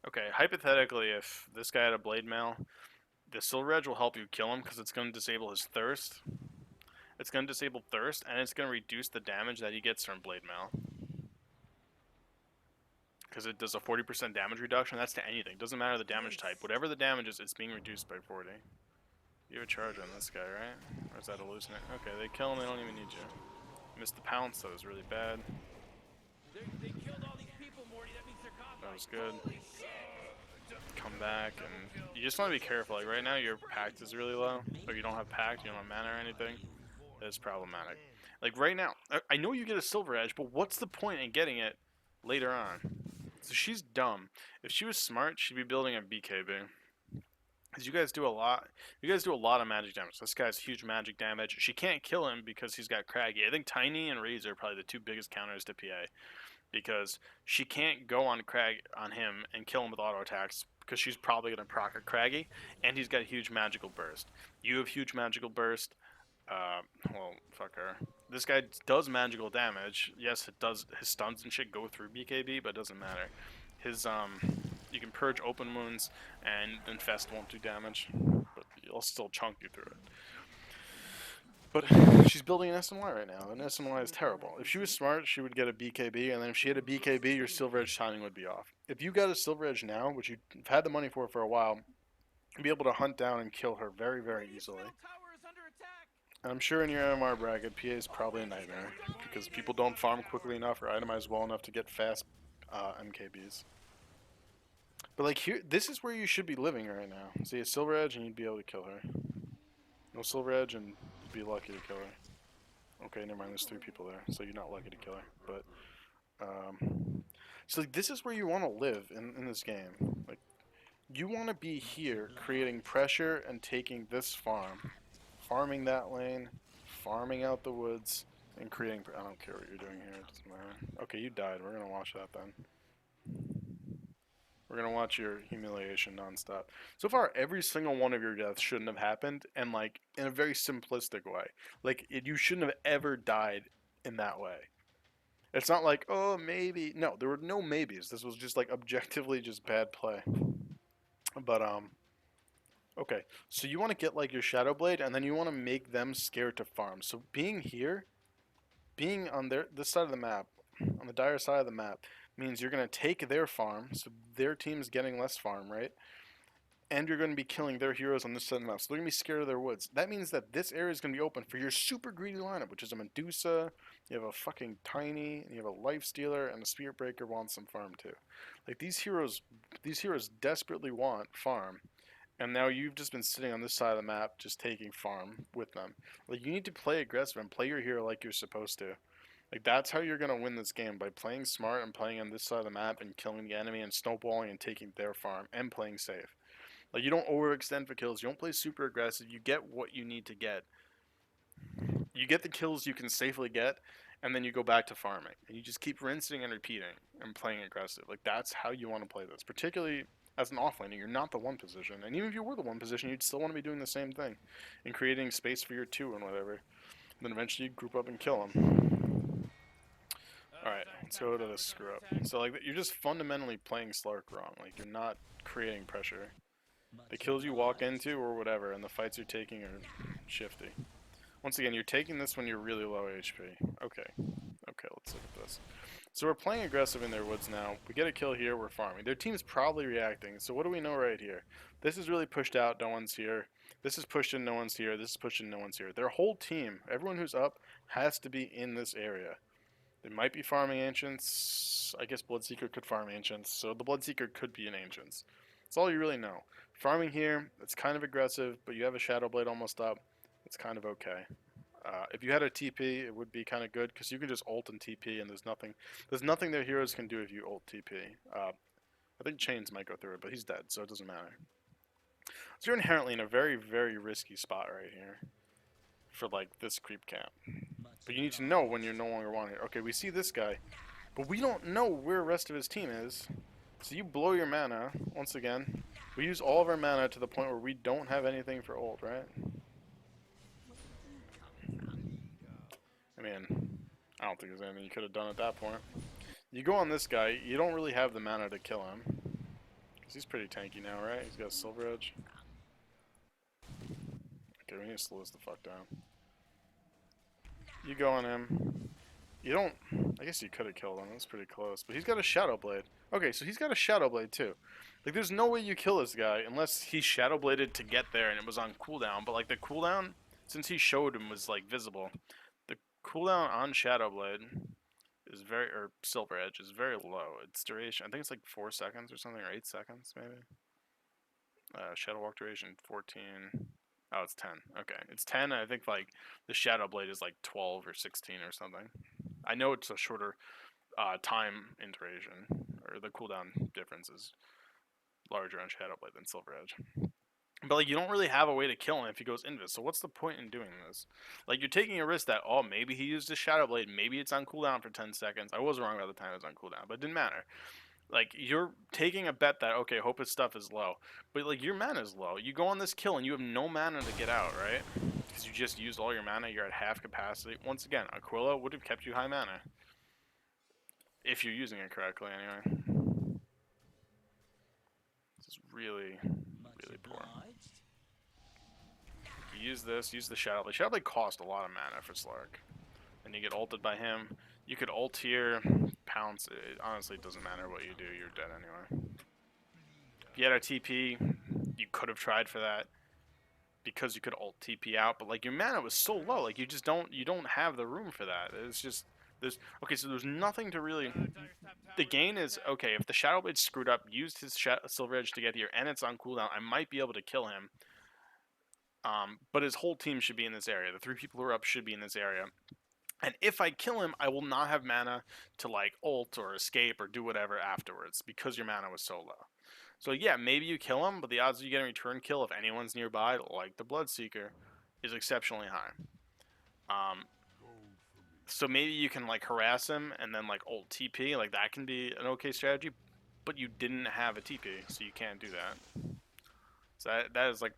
Okay, hypothetically, if this guy had a Blade Mail, the Silver Edge will help you kill him because it's going to disable his Thirst. It's going to disable Thirst, and it's going to reduce the damage that he gets from Blade Mail. Because it does a 40% damage reduction. That's to anything. Doesn't matter the damage type. Whatever the damage is, it's being reduced by 40. You have a charge on this guy, right? Or is that hallucinate? Okay, they kill him, they don't even need you. Missed the pounce, that was really bad. They killed all these people, Morty. That means they're That was good. Come back, and you just want to be careful. Like, right now, your pact is really low. Or you don't have pact, you don't have mana or anything. That's problematic. Like, right now, I know you get a Silver Edge, but what's the point in getting it later on? So she's dumb. If she was smart, she'd be building a BKB. Because you guys do a lot. You guys do a lot of magic damage. This guy's huge magic damage. She can't kill him because he's got Craggy. I think Tiny and Razor are probably the two biggest counters to PA. Because she can't go on him and kill him with auto attacks because she's probably going to proc a Craggy, and he's got huge magical burst. You have huge magical burst. Well, fuck her. This guy does magical damage. Yes, it does. His stuns and shit go through BKB, but it doesn't matter. His you can purge open wounds, and infest won't do damage, but you'll still chunk you through it. But she's building an SMY right now, and SMY is terrible. If she was smart, she would get a BKB, and then if she had a BKB, your Silver Edge timing would be off. If you got a Silver Edge now, which you've had the money for a while, you'd be able to hunt down and kill her very, very easily. And I'm sure in your MMR bracket, PA is probably a nightmare, because people don't farm quickly enough or itemize well enough to get fast MKBs. But like, here, this is where you should be living right now. See a Silver Edge and you'd be able to kill her. No Silver Edge and you'd be lucky to kill her. Okay, never mind, there's 3 people there, so you're not lucky to kill her. But, so like, this is where you want to live in this game. Like, you want to be here creating pressure and taking this farm. Farming that lane, farming out the woods, and creating... I don't care what you're doing here, it doesn't matter. Okay, you died, we're going to watch that then. We're going to watch your humiliation nonstop. So far, every single one of your deaths shouldn't have happened, and like, in a very simplistic way. Like, you shouldn't have ever died in that way. It's not like, oh, maybe... No, there were no maybes. This was just like, objectively just bad play. But, okay, so you want to get like your Shadow Blade, and then you want to make them scared to farm. So being here, being on this side of the map, on the dire side of the map, means you're going to take their farm, so their team's getting less farm, right? And you're going to be killing their heroes on this side of the map, so they're going to be scared of their woods. That means that this area is going to be open for your super greedy lineup, which is a Medusa, you have a fucking Tiny, and you have a Life Stealer, and a Spirit Breaker wants some farm too. Like, these heroes desperately want farm. And now you've just been sitting on this side of the map just taking farm with them. Like, you need to play aggressive and play your hero like you're supposed to. Like, that's how you're going to win this game, by playing smart and playing on this side of the map and killing the enemy and snowballing and taking their farm and playing safe. Like, you don't overextend for kills. You don't play super aggressive. You get what you need to get. You get the kills you can safely get, and then you go back to farming. And you just keep rinsing and repeating and playing aggressive. Like, that's how you want to play this. Particularly as an offlaner, you're not the 1 position. And even if you were the 1 position, you'd still want to be doing the same thing. And creating space for your 2 and whatever. And then eventually you group up and kill them. Alright, let's go to the screw up. So, like, you're just fundamentally playing Slark wrong. Like, you're not creating pressure. The kills you walk into or whatever, and the fights you're taking are shifty. Once again, you're taking this when you're really low HP. Okay. Okay, let's look at this. So we're playing aggressive in their woods now. We get a kill here, we're farming. Their team's probably reacting. So what do we know right here? This is really pushed out, no one's here. This is pushed in, no one's here. This is pushed in, no one's here. Their whole team, everyone who's up, has to be in this area. They might be farming Ancients. I guess Bloodseeker could farm Ancients. So the Bloodseeker could be an Ancients. That's all you really know. Farming here, it's kind of aggressive, but you have a Shadow Blade almost up. It's kind of okay. If you had a TP, it would be kind of good because you can just ult and TP, and there's nothing their heroes can do if you ult TP. I think Chains might go through it, but he's dead, so it doesn't matter. So you're inherently in a very, very risky spot right here for like this creep camp. But you need to know when you're no longer wanted. Okay, we see this guy, but we don't know where the rest of his team is. So you blow your mana once again. We use all of our mana to the point where we don't have anything for ult, right? I mean, I don't think there's anything you could have done at that point. You go on this guy, you don't really have the mana to kill him. Because he's pretty tanky now, right? He's got a Silver Edge. Okay, we need to slow this the fuck down. You go on him. You don't... I guess you could have killed him. That's pretty close. But he's got a Shadow Blade. Okay, so he's got a Shadow Blade too. Like, there's no way you kill this guy unless he Shadow Bladed to get there and it was on cooldown. But, like, the cooldown, since he showed him, was, like, visible. The cooldown on Shadow Blade is very... or Silver Edge is very low. Its duration, I think it's like 4 seconds or something, or 8 seconds, maybe. Shadow Walk duration, 14... Oh, it's 10. Okay, it's 10. I think like the Shadow Blade is like 12 or 16 or something. I know it's a shorter time in duration, or the cooldown difference is larger on Shadow Blade than Silver Edge. But like you don't really have a way to kill him if he goes invis. So what's the point in doing this? Like you're taking a risk that oh maybe he used his Shadow Blade, maybe it's on cooldown for 10 seconds. I was wrong about the time it was on cooldown, but it didn't matter. Like, you're taking a bet that, okay, hope his stuff is low. But, like, your mana is low. You go on this kill and you have no mana to get out, right? Because you just used all your mana. You're at half capacity. Once again, Aquila would have kept you high mana. If you're using it correctly, anyway. This is really, really poor. You use this, use the Shadow Blade. Shadow Blade cost a lot of mana for Slark. And you get ulted by him. You could ult here, pounce. It honestly doesn't matter what you do, you're dead anyway. If you had a TP, you could have tried for that because you could ult TP out, but like your mana was so low, like you don't have the room for that. It's just okay, so there's nothing to really. The gain is okay if the Shadow Blade screwed up, used his Silver Edge to get here, and it's on cooldown. I might be able to kill him. But his whole team should be in this area. The 3 people who are up should be in this area. And if I kill him, I will not have mana to like ult or escape or do whatever afterwards because your mana was so low. So yeah, maybe you kill him, but the odds of you getting a return kill if anyone's nearby, like the Bloodseeker, is exceptionally high. So maybe you can like harass him and then like ult TP, like that can be an okay strategy, but you didn't have a TP, so you can't do that. So that is like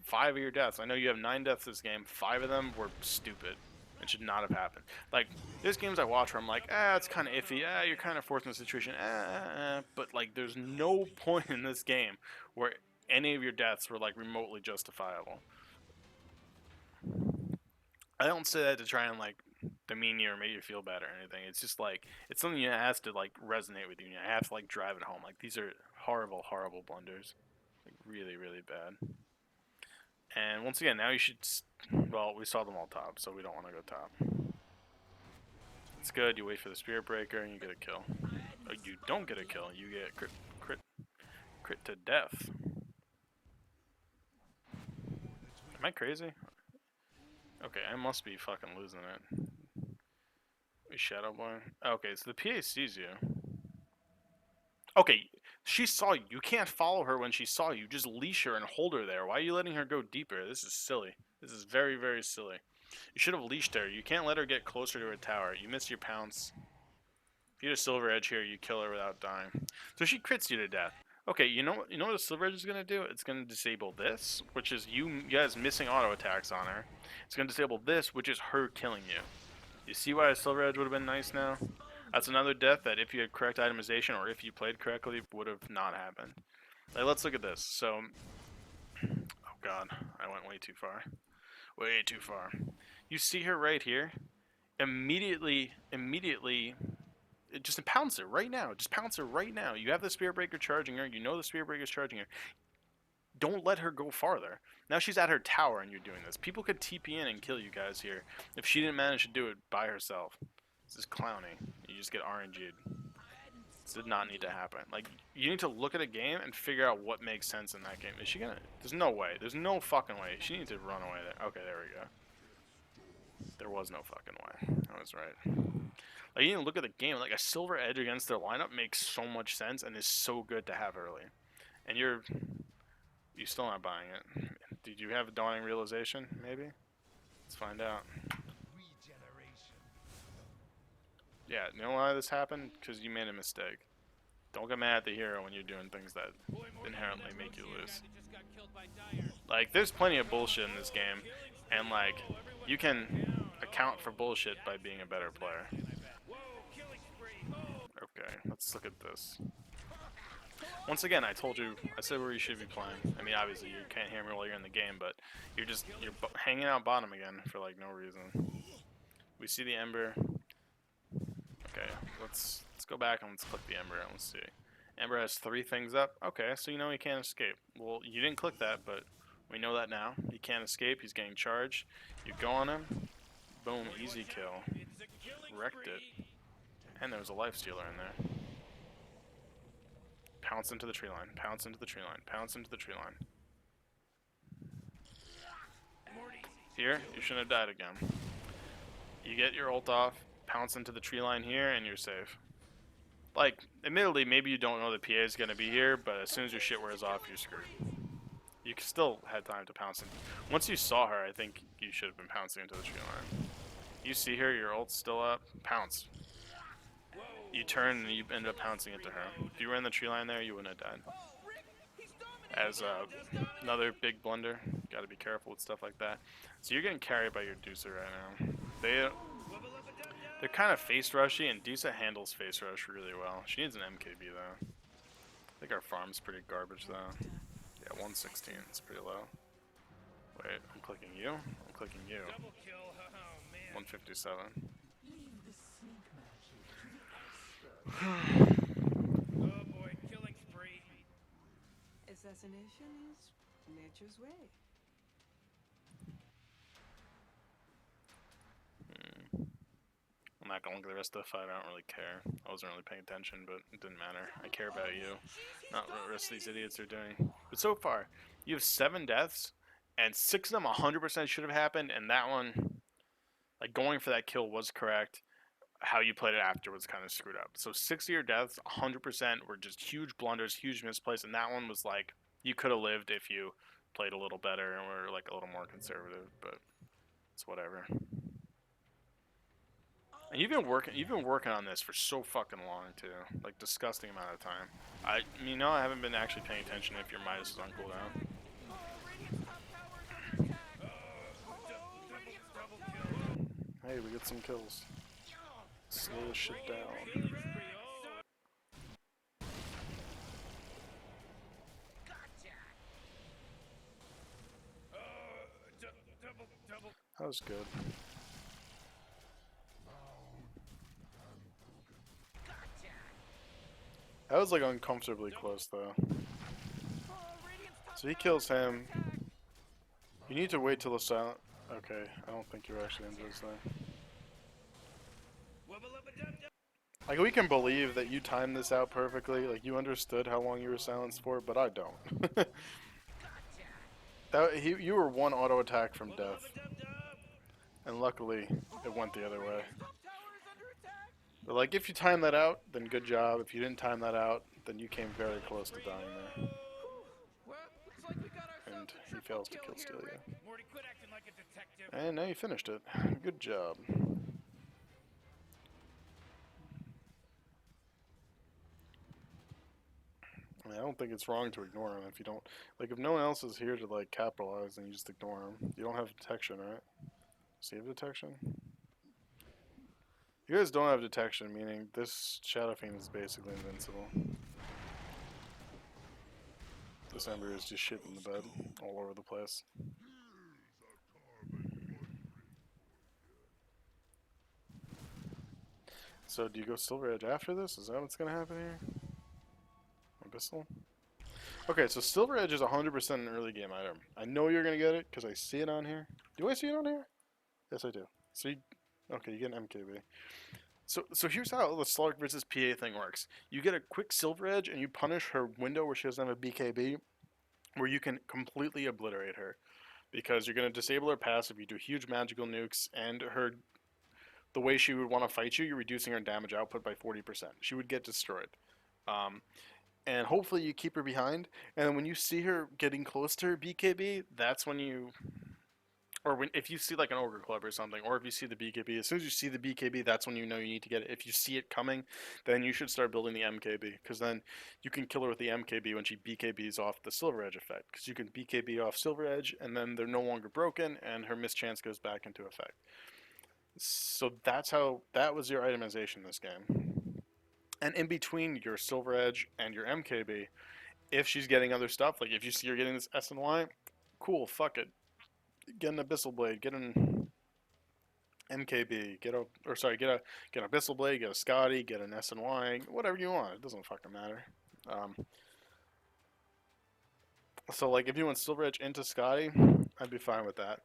5 of your deaths. I know you have 9 deaths this game. 5 of them were stupid. It should not have happened. Like, there's games I watch where I'm like, it's kind of iffy. You're kind of forced in a situation. But, like, there's no point in this game where any of your deaths were, like, remotely justifiable. I don't say that to try and, like, demean you or make you feel bad or anything. It's just, like, it's something that has to, like, resonate with you. I have to, like, drive it home. Like, these are horrible, horrible blunders. Like, really, really bad. And once again, now you should... Well, we saw them all top, so we don't want to go top. It's good. You wait for the Spirit Breaker and you get a kill. Oh, you don't get a kill. You get crit to death. Am I crazy? Okay, I must be fucking losing it. We Shadow Boy. Okay, so the PA sees you. Okay, she saw you. You can't follow her when she saw you. Just leash her and hold her there. Why are you letting her go deeper? This is silly. This is very, very silly. You should have leashed her. You can't let her get closer to her tower. You missed your pounce. If you had a silver edge here, you kill her without dying. So she crits you to death. Okay, you know what a silver edge is gonna do? It's gonna disable this, which is you guys missing auto attacks on her. It's gonna disable this, which is her killing you. You see why a silver edge would have been nice now? That's another death that if you had correct itemization or if you played correctly would have not happened. Like, let's look at this. So, oh god, I went way too far. Way too far. You see her right here? Immediately, just pounce her right now. Just pounce her right now. You have the Spirit Breaker charging her. You know the Spirit Breaker is charging her. Don't let her go farther. Now she's at her tower and you're doing this. People could TP in and kill you guys here if she didn't manage to do it by herself. This is clowning. You just get RNG'd. This did not need to happen. Like, you need to look at a game and figure out what makes sense in that game. Is she gonna... There's no way. There's no fucking way. She needs to run away there. Okay, there we go. There was no fucking way. I was right. Like, you need to look at the game. Like, a silver edge against their lineup makes so much sense and is so good to have early. And you're still not buying it. Did you have a dawning realization? Maybe? Let's find out. Yeah, you know why this happened? Because you made a mistake. Don't get mad at the hero when you're doing things that inherently make you lose. Like, there's plenty of bullshit in this game, and like, you can account for bullshit by being a better player. Okay, let's look at this. Once again, I told you, I said where you should be playing. I mean, obviously you can't hear me while you're in the game, but you're hanging out bottom again for like no reason. We see the Ember. Okay, let's go back and let's click the Ember and let's see. Ember has 3 things up. Okay, so you know he can't escape. Well, you didn't click that, but we know that now. He can't escape. He's getting charged. You go on him. Boom, easy kill. Wrecked it. And there was a life stealer in there. Pounce into the tree line. Pounce into the tree line. Pounce into the tree line. Here, you shouldn't have died again. You get your ult off. Pounce into the tree line here, and you're safe. Like, admittedly, maybe you don't know the PA is going to be here, but as soon as your shit wears off, you're screwed. You still had time to pounce in. Once you saw her, I think you should have been pouncing into the tree line. You see her, your ult's still up, pounce. You turn and you end up pouncing into her. If you were in the tree line there, you wouldn't have died. As another big blunder, gotta be careful with stuff like that. So you're getting carried by your Deucer right now. They're kind of face rushy, and Deucer handles face rush really well. She needs an MKB though. I think our farm's pretty garbage though. Yeah, 116, it's pretty low. Wait, I'm clicking you. I'm clicking you. 157. Oh boy, killing spree. Assassination is nature's way. I'm not gonna look at the rest of the fight. I don't really care. I wasn't really paying attention, but it didn't matter. I care about you, not what the rest of these idiots are doing. But so far, you have 7 deaths, and 6 of them 100% should have happened, and that one, like, going for that kill was correct. How you played it after was kind of screwed up. So 6 of your deaths, 100% were just huge blunders, huge misplays, and that one was like, you could have lived if you played a little better and were like a little more conservative, but it's whatever. And you've been working on this for so fucking long too, like disgusting amount of time. I haven't been actually paying attention if your Midas is on cooldown. Hey, we get some kills. Slow this shit down. That was good. That was like uncomfortably close though. So he kills him. You need to wait till the silent. Okay, I don't think you're actually in this thing. Like, we can believe that you timed this out perfectly. Like, you understood how long you were silenced for, but I don't. You were 1 auto attack from death. And luckily, it went the other way. But like, if you time that out, then good job. If you didn't time that out, then you came very close to dying there. Well, looks like we got And ourselves a he triple fails to kill kill here, Stelia. Rick. Morty, quit acting like a detective. And now you finished it. Good job. I mean, I don't think it's wrong to ignore him if you don't... Like, if no one else is here to, like, capitalize, then you just ignore him. You don't have detection, right? Save detection? You guys don't have detection, meaning this Shadow Fiend is basically invincible. This Ember is just shit in the bed all over the place. So do you go Silver Edge after this? Is that what's gonna happen here? Abyssal? Okay, so Silver Edge is 100% an early game item. I know you're gonna get it because I see it on here. Do I see it on here? Yes, I do. So you, okay, you get an MKB. So here's how the Slark versus PA thing works. You get a quick Silver Edge and you punish her window where she doesn't have a BKB, where you can completely obliterate her. Because you're going to disable her passive, you do huge magical nukes, and the way she would want to fight you, you're reducing her damage output by 40%. She would get destroyed. And hopefully you keep her behind, and then when you see her getting close to her BKB, that's when you... Or if you see like an Ogre Club or something, or if you see the BKB, as soon as you see the BKB, that's when you know you need to get it. If you see it coming, then you should start building the MKB, because then you can kill her with the MKB when she BKBs off the Silver Edge effect, because you can BKB off Silver Edge, and then they're no longer broken, and her mischance goes back into effect. So that was your itemization in this game. And in between your Silver Edge and your MKB, if she's getting other stuff, like if you see her getting this SNY, cool, fuck it. Get an Abyssal Blade, get an MKB, get an Abyssal Blade, get a Scotty, get an SNY, whatever you want. It doesn't fucking matter. So like if you want Silver Edge into Scotty, I'd be fine with that.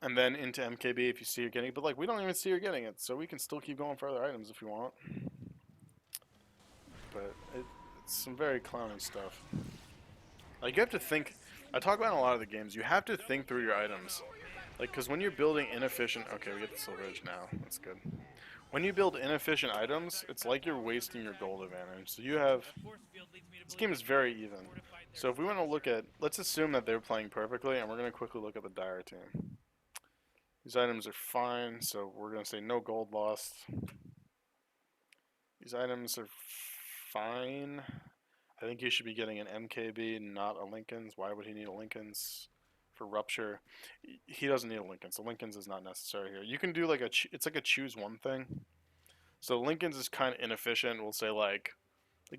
And then into MKB if you see her getting it. But like we don't even see her getting it, so we can still keep going for other items if you want. But it's some very clowny stuff. Like you have to think. I talk about in a lot of the games. You have to think through your items. Like, because when you're building inefficient... Okay, we get the Silver Edge now. That's good. When you build inefficient items, it's like you're wasting your gold advantage. So you have... This game is very even. So if we want to look at... Let's assume that they're playing perfectly, and we're going to quickly look at the Dire team. These items are fine, so we're going to say no gold lost. These items are fine. I think he should be getting an MKB, not a Lincoln's. Why would he need a Lincoln's for Rupture? He doesn't need a Lincoln's. The Lincoln's is not necessary here. You can do like it's like a choose one thing. So Lincoln's is kind of inefficient. We'll say like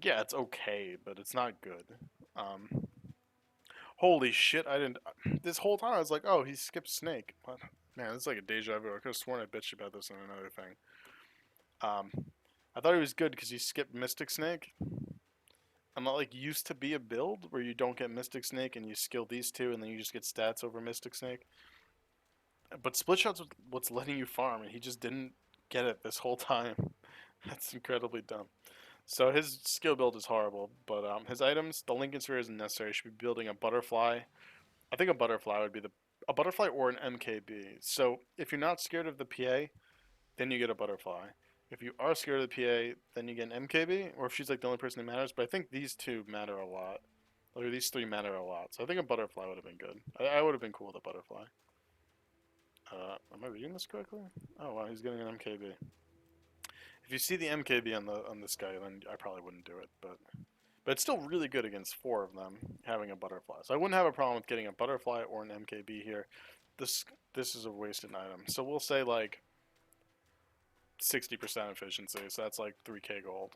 yeah, it's okay, but it's not good. Holy shit, I didn't... This whole time I was like, oh, he skipped Snake. What? Man, this is like a deja vu. I could have sworn I bitched about this in another thing. I thought he was good because he skipped Mystic Snake. I'm not like used to be a build where you don't get Mystic Snake and you skill these two and then you just get stats over Mystic Snake. But Split Shot's what's letting you farm, and he just didn't get it this whole time. That's incredibly dumb. So his skill build is horrible, but his items, the Lincoln Sphere isn't necessary. He should be building a Butterfly. I think a Butterfly would be a Butterfly or an MKB. So if you're not scared of the PA, then you get a Butterfly. If you are scared of the PA, then you get an MKB, or if she's like the only person who matters. But I think these two matter a lot. Or these three matter a lot. So I think a Butterfly would have been good. I would have been cool with a Butterfly. Am I reading this correctly? Oh wow, he's getting an MKB. If you see the MKB on this guy, then I probably wouldn't do it. But it's still really good against 4 of them having a Butterfly. So I wouldn't have a problem with getting a Butterfly or an MKB here. This is a wasted item. So we'll say like 60% efficiency, so that's like 3k gold.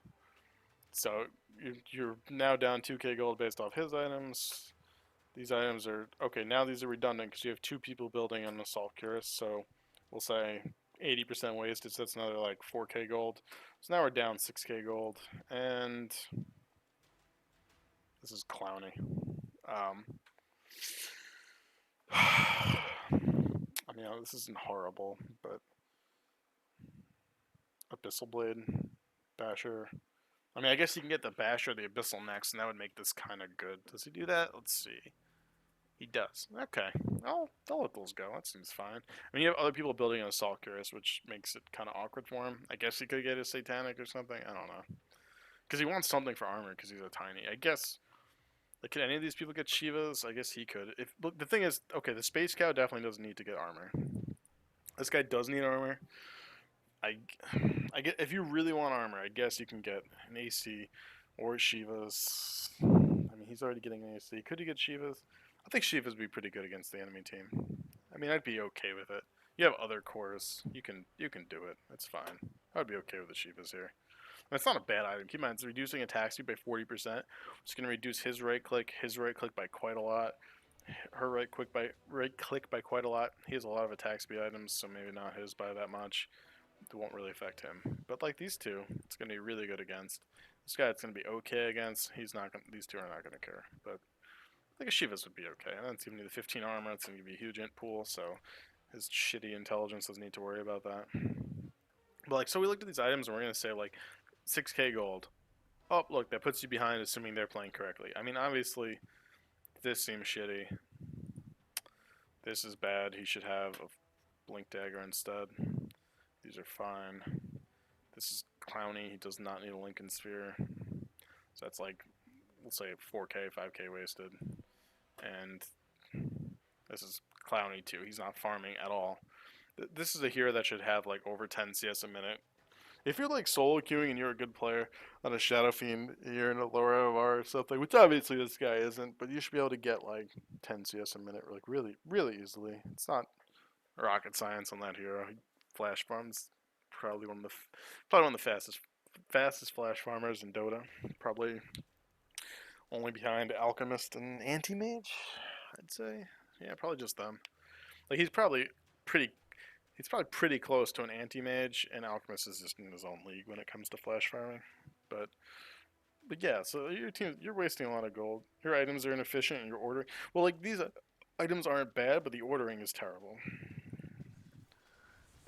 So you're now down 2k gold based off his items. These items are... Okay, now these are redundant because you have 2 people building an Assault Cuirass, so we'll say 80% wasted, so that's another like 4k gold. So now we're down 6k gold, and this is clowny. I mean, this isn't horrible, but Abyssal Blade, Basher. I mean, I guess you can get the Basher or the Abyssal next, and that would make this kind of good. Does he do that? Let's see. He does. Okay. I'll let those go. That seems fine. I mean, you have other people building an Assault Cuirass, which makes it kind of awkward for him. I guess he could get a Satanic or something. I don't know. Because he wants something for armor because he's a tiny. I guess. Like, can any of these people get Shivas? I guess he could. If look, the thing is, okay, the Space Cow definitely doesn't need to get armor. This guy does need armor. I get if you really want armor, I guess you can get an AC or Shivas. I mean, he's already getting an AC. Could you get Shivas? I think Shivas would be pretty good against the enemy team. I mean, I'd be okay with it. You have other cores. You can do it. It's fine. I'd be okay with the Shivas here. And it's not a bad item. Keep in mind, it's reducing attack speed by 40%. It's going to reduce his right click by quite a lot. Her right click by quite a lot. He has a lot of attack speed items, so maybe not his by that much. It won't really affect him. But like these two, it's going to be really good against. This guy, it's going to be okay against. He's not. These two are not going to care. But I think a Shivas would be okay. And then it's going to be the 15 armor. It's going to be a huge int pool, so his shitty intelligence doesn't need to worry about that. But like, so we looked at these items, and we're going to say like 6k gold. Oh, look, that puts you behind, assuming they're playing correctly. I mean, obviously, this seems shitty. This is bad. He should have a blink dagger instead. These are fine. This is clowny. He does not need a Lincoln Sphere. So that's like, let's say 4k, 5k wasted. And this is clowny too. He's not farming at all. This is a hero that should have like over 10 CS a minute. If you're like solo queuing and you're a good player on a Shadow Fiend, you're in a lower MMR or something, which obviously this guy isn't, but you should be able to get like 10 CS a minute like really, really easily. It's not rocket science on that hero. Flash farms probably one of the fastest flash farmers in Dota. Probably only behind Alchemist and Anti-Mage, I'd say. Yeah, probably just them. Like he's probably pretty close to an Anti-Mage, and Alchemist is just in his own league when it comes to flash farming. But yeah, so you're wasting a lot of gold. Your items are inefficient, and your ordering. Well, like these items aren't bad, but the ordering is terrible.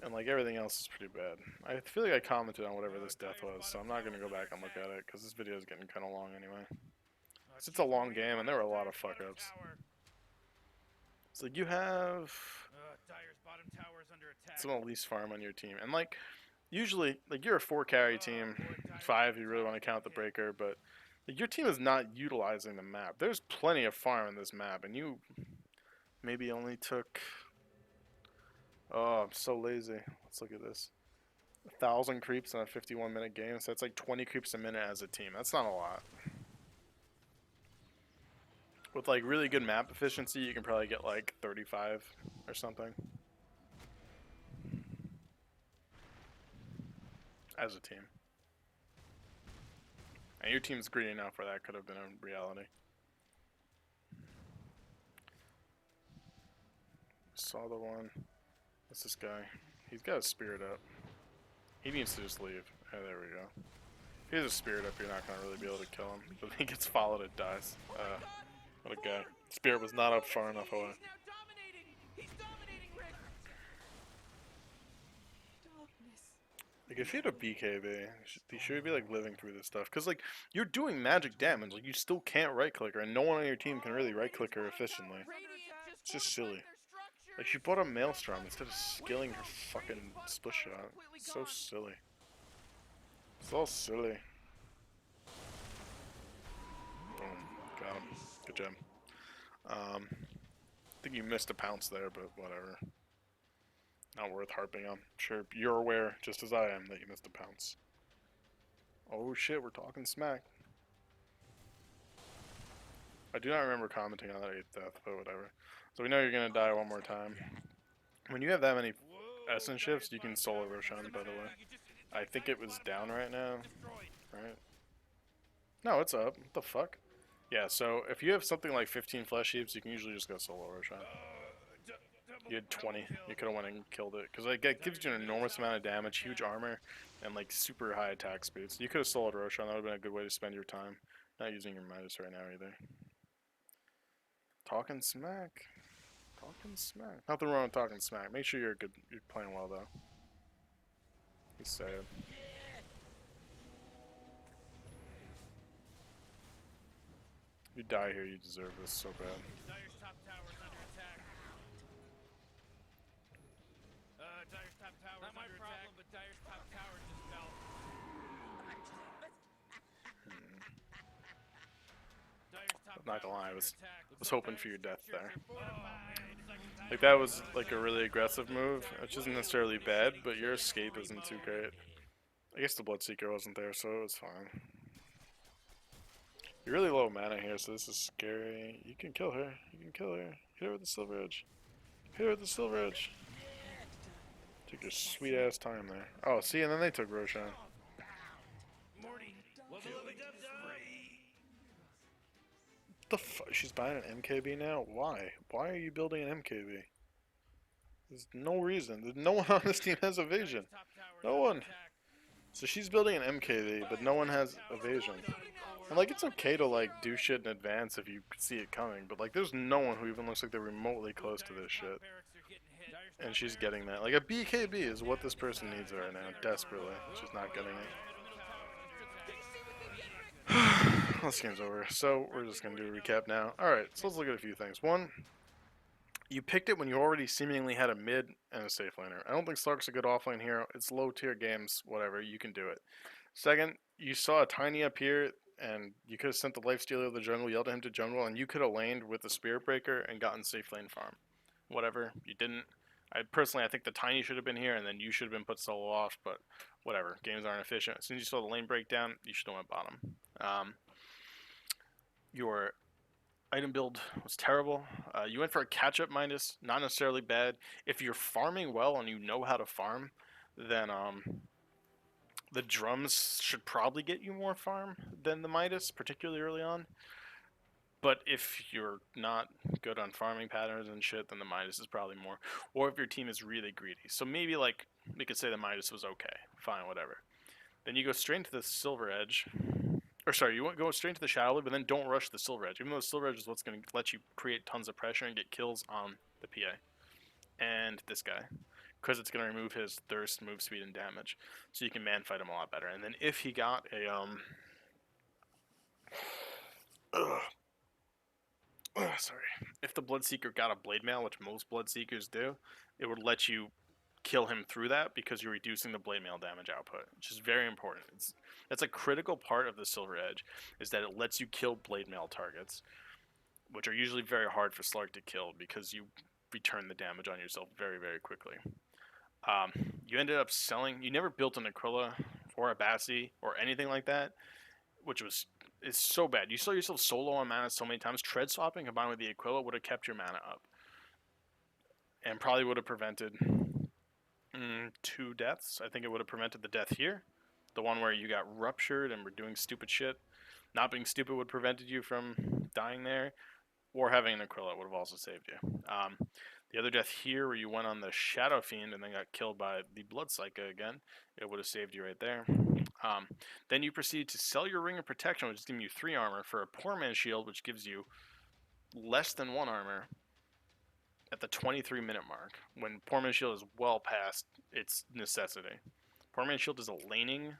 And like everything else is pretty bad. I feel like I commented on whatever this death was, so I'm not gonna go back and look at it because this video is getting kind of long anyway. It's a long game, and there were a lot of fuck ups. So you have some of the least farm on your team, and like usually, like you're a 4 carry team, 5 if you really want to count the breaker, but like, your team is not utilizing the map. There's plenty of farm in this map, and you maybe only took. Oh, I'm so lazy. Let's look at this. 1,000 creeps in a 51-minute game, so that's like 20 creeps a minute as a team. That's not a lot. With like really good map efficiency, you can probably get like 35 or something. As a team. And your team's greedy enough where that could have been a reality. Saw the one. What's this guy? He's got a spirit up. He needs to just leave. Oh, there we go. If he has a spirit up, you're not going to really be able to kill him. But if he gets followed, it dies. What a guy. Spirit was not up far enough away. He's dominating, Rick. Darkness. Like, if he had a BKB, he should be, like, living through this stuff. Because, like, you're doing magic damage. Like, you still can't right-click her, and no one on your team can really right-click her efficiently. It's just silly. Like, she bought a Maelstrom instead of skilling her fucking split shot. It's so silly. It's all silly. Boom. Got him. Good job. I think you missed a pounce there, but whatever. Not worth harping on. Sure, you're aware, just as I am, that you missed a pounce. Oh shit, we're talking smack. I do not remember commenting on that 8th death, but whatever. So we know you're gonna die one more time. When you have that many essence shifts, you can solo Roshan, by the way. I think it was down right now, right? No, it's up. What the fuck? Yeah, so if you have something like 15 flesh heaps, you can usually just go solo Roshan. You had 20. You could have went and killed it. Because like, it gives you an enormous amount of damage, huge armor, and like super high attack speed. So you could have soloed Roshan. That would have been a good way to spend your time. Not using your Midas right now either. Talking smack. Talking smack. Nothing wrong with talking smack. Make sure you're good. You're playing well though. He's sad. If you die here, you deserve this so bad. Dire's top tower is under attack. Dire's top tower is under attack. But Dire's top tower just fell. not gonna lie, I was hoping for your death there. Like, that was like a really aggressive move, which isn't necessarily bad, but your escape isn't too great. I guess the Bloodseeker wasn't there, so it was fine. You're really low mana here, so this is scary. You can kill her. You can kill her. Hit her with the Silver Edge. Hit her with the Silver Edge. Took your sweet ass time there. Oh, see, and then they took Roshan. The fuck? She's buying an MKB now? Why? Why are you building an MKB? There's no reason. No one on this team has evasion. No one. So she's building an MKB, but no one has evasion. And like, it's okay to like do shit in advance if you see it coming, but like, there's no one who even looks like they're remotely close to this shit. And she's getting that. Like, a BKB is what this person needs right now, desperately. She's not getting it. This game's over. So we're just gonna do a recap now. Alright, so let's look at a few things. One, you picked it when you already seemingly had a mid and a safe laner. I don't think Slark's a good offlane hero. It's low tier games, whatever, you can do it. Second, you saw a Tiny up here, and you could have sent the Lifestealer of the jungle, yelled at him to jungle, and you could have laned with the Spirit Breaker and gotten safe lane farm. Whatever, you didn't. I think the Tiny should have been here, and then you should have been put solo off, but whatever, games aren't efficient. As soon as you saw the lane breakdown, you should have went bottom. Your item build was terrible. You went for a catch-up minus, not necessarily bad. If you're farming well and you know how to farm, then the drums should probably get you more farm than the Midas, particularly early on. But if you're not good on farming patterns and shit, then the Midas is probably more. Or if your team is really greedy. So maybe, like, we could say the Midas was okay. Fine, whatever. Then you go straight into the Silver Edge. Or sorry, you go straight into the Shadow Blade, but then don't rush the Silver Edge. Even though the Silver Edge is what's going to let you create tons of pressure and get kills on the PA. And this guy. Because it's going to remove his thirst, move speed, and damage. So you can man fight him a lot better. And then if he got a sorry. If the Bloodseeker got a Blade Mail, which most Bloodseekers do, it would let you kill him through that because you're reducing the Blade Mail damage output, which is very important. That's a critical part of the Silver Edge, is that it lets you kill Blade Mail targets, which are usually very hard for Slark to kill because you return the damage on yourself very, very quickly. You ended up selling. You never built an Aquila or a Bassi or anything like that, which is so bad. You saw yourself solo on mana so many times. Tread swapping combined with the Aquila would have kept your mana up, and probably would have prevented 2 deaths. I think it would have prevented the death here, the one where you got ruptured and were doing stupid shit. Not being stupid would have prevented you from dying there, or having an Aquila would have also saved you. The other death here, where you went on the Shadow Fiend and then got killed by the Blood Psycho again, it would have saved you right there. Then you proceed to sell your Ring of Protection, which is giving you 3 armor, for a Poor Man's Shield, which gives you less than 1 armor at the 23-minute mark, when Poor Man's Shield is well past its necessity. Poor Man's Shield is a laning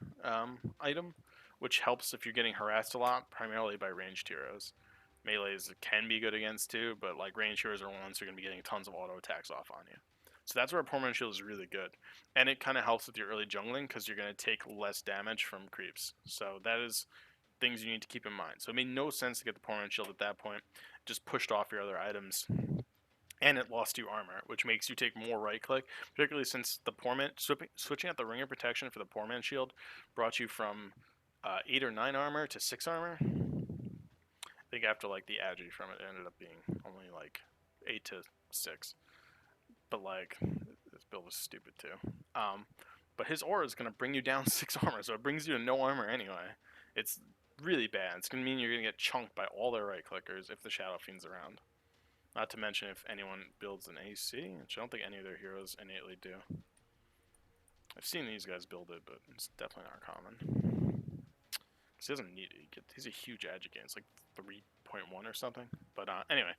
item, which helps if you're getting harassed a lot, primarily by ranged heroes. Melees can be good against too, but like ranged heroes are ones who are going to be getting tons of auto attacks off on you. So that's where Poor Man's Shield is really good. And it kind of helps with your early jungling because you're going to take less damage from creeps. So that is things you need to keep in mind. So it made no sense to get the Poor Man's Shield at that point. Just pushed off your other items. And it lost you armor, which makes you take more right click, particularly since the switching out the Ring of Protection for the Poor Man's Shield brought you from 8 or 9 armor to 6 armor. I think after like the agi from it ended up being only like 8 to 6. But like, this build was stupid too. But his aura is going to bring you down 6 armor, so it brings you to no armor anyway. It's really bad. It's going to mean you're going to get chunked by all their right clickers if the Shadow Fiend's around. Not to mention if anyone builds an AC, which I don't think any of their heroes innately do. I've seen these guys build it, but it's definitely not common. Because he doesn't need it. He's a huge agi gain. It's like 3.1 or something. But anyway.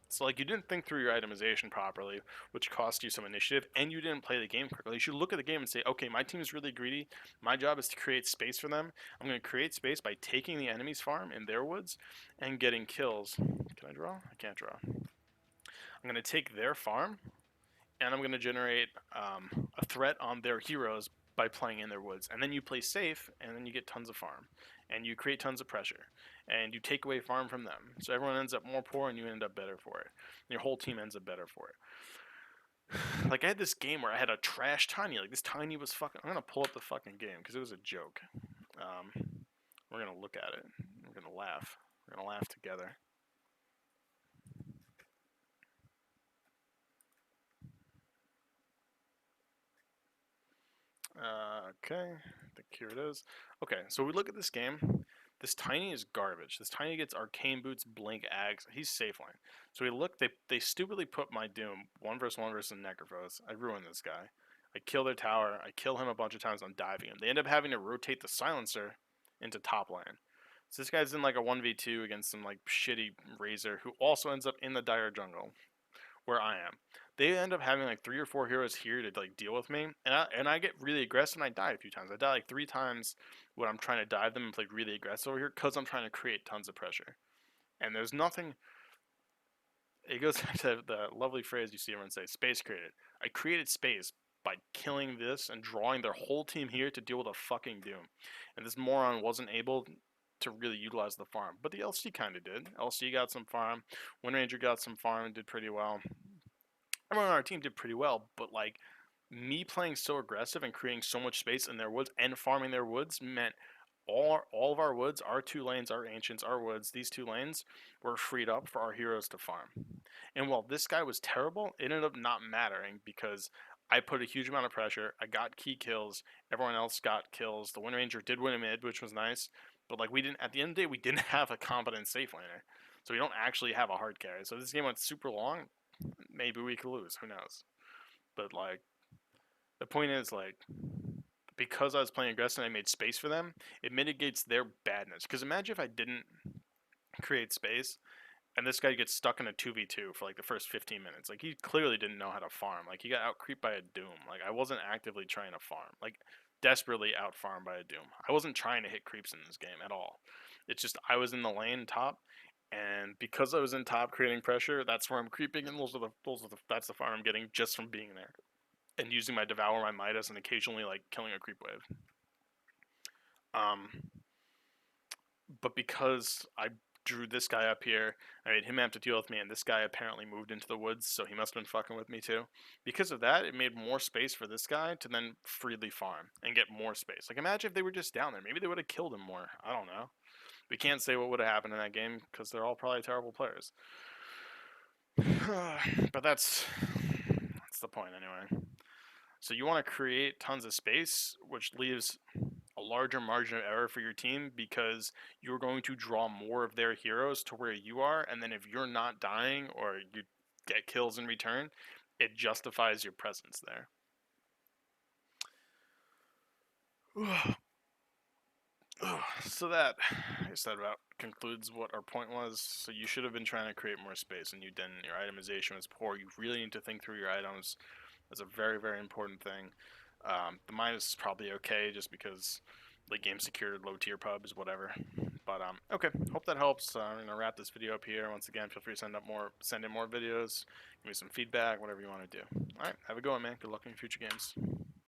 So like, you didn't think through your itemization properly, which cost you some initiative, and you didn't play the game correctly. You should look at the game and say, okay, my team is really greedy. My job is to create space for them. I'm going to create space by taking the enemy's farm in their woods and getting kills. Can I draw? I can't draw. I'm going to take their farm, and I'm going to generate a threat on their heroes by playing in their woods. And then you play safe, and then you get tons of farm. And you create tons of pressure. And you take away farm from them. So everyone ends up more poor, and you end up better for it. And your whole team ends up better for it. Like, I had this game where I had a trash Tiny. Like, this Tiny was fucking... I'm going to pull up the fucking game, because it was a joke. We're going to look at it. We're going to laugh. We're going to laugh together. Okay, I think here it is. Okay, so we look at this game. This Tiny is garbage. This Tiny gets Arcane Boots, Blink, Ags. He's safe line. So we look, they stupidly put my Doom 1v1 versus Necrophos. I ruin this guy. I kill their tower. I kill him a bunch of times on diving him. They end up having to rotate the Silencer into top lane. So this guy's in like a 1v2 against some like shitty Razor who also ends up in the dire jungle where I am. They end up having like 3 or 4 heroes here to like deal with me, and I get really aggressive and I die a few times. I die like 3 times when I'm trying to dive them and play really aggressive over here because I'm trying to create tons of pressure. And there's nothing. It goes to the lovely phrase you see everyone say, "Space created." I created space by killing this and drawing their whole team here to deal with a fucking Doom, and this moron wasn't able to really utilize the farm, but the LC kind of did. LC got some farm, Wind Ranger got some farm and did pretty well. Everyone on our team did pretty well, but like me playing so aggressive and creating so much space in their woods and farming their woods meant all of our woods, our 2 lanes, our ancients, our woods, these 2 lanes were freed up for our heroes to farm. And while this guy was terrible, it ended up not mattering because I put a huge amount of pressure. I got key kills. Everyone else got kills. The Wind Ranger did win a mid, which was nice. But like we didn't, at the end of the day, we didn't have a competent safe laner. So we don't actually have a hard carry. So this game went super long. Maybe we could lose. Who knows? But like, the point is like, because I was playing aggressive and I made space for them, it mitigates their badness. Because imagine if I didn't create space, and this guy gets stuck in a 2v2 for like the first 15 minutes. Like he clearly didn't know how to farm. Like he got out creeped by a Doom. Like I wasn't actively trying to farm. Like desperately out farmed by a Doom. I wasn't trying to hit creeps in this game at all. It's just I was in the lane top, and because I was in top creating pressure, that's where I'm creeping, and that's the farm I'm getting just from being there, and using my Devour my Midas and occasionally like killing a creep wave. But because I drew this guy up here, I made him have to deal with me, and this guy apparently moved into the woods, so he must have been fucking with me too. Because of that, it made more space for this guy to then freely farm and get more space. Like imagine if they were just down there, maybe they would have killed him more. I don't know. We can't say what would have happened in that game because they're all probably terrible players. But that's the point anyway. So you want to create tons of space, which leaves a larger margin of error for your team because you're going to draw more of their heroes to where you are, and then if you're not dying or you get kills in return, it justifies your presence there. So that, I guess that about concludes what our point was. So you should have been trying to create more space, and you didn't. Your itemization was poor. You really need to think through your items. That's a very, very important thing. The minus is probably okay, just because late game secured, low tier pubs, whatever. But okay, hope that helps. I'm gonna wrap this video up here. Once again, feel free to send in more videos, give me some feedback, whatever you want to do. All right, have a good one, man. Good luck in your future games.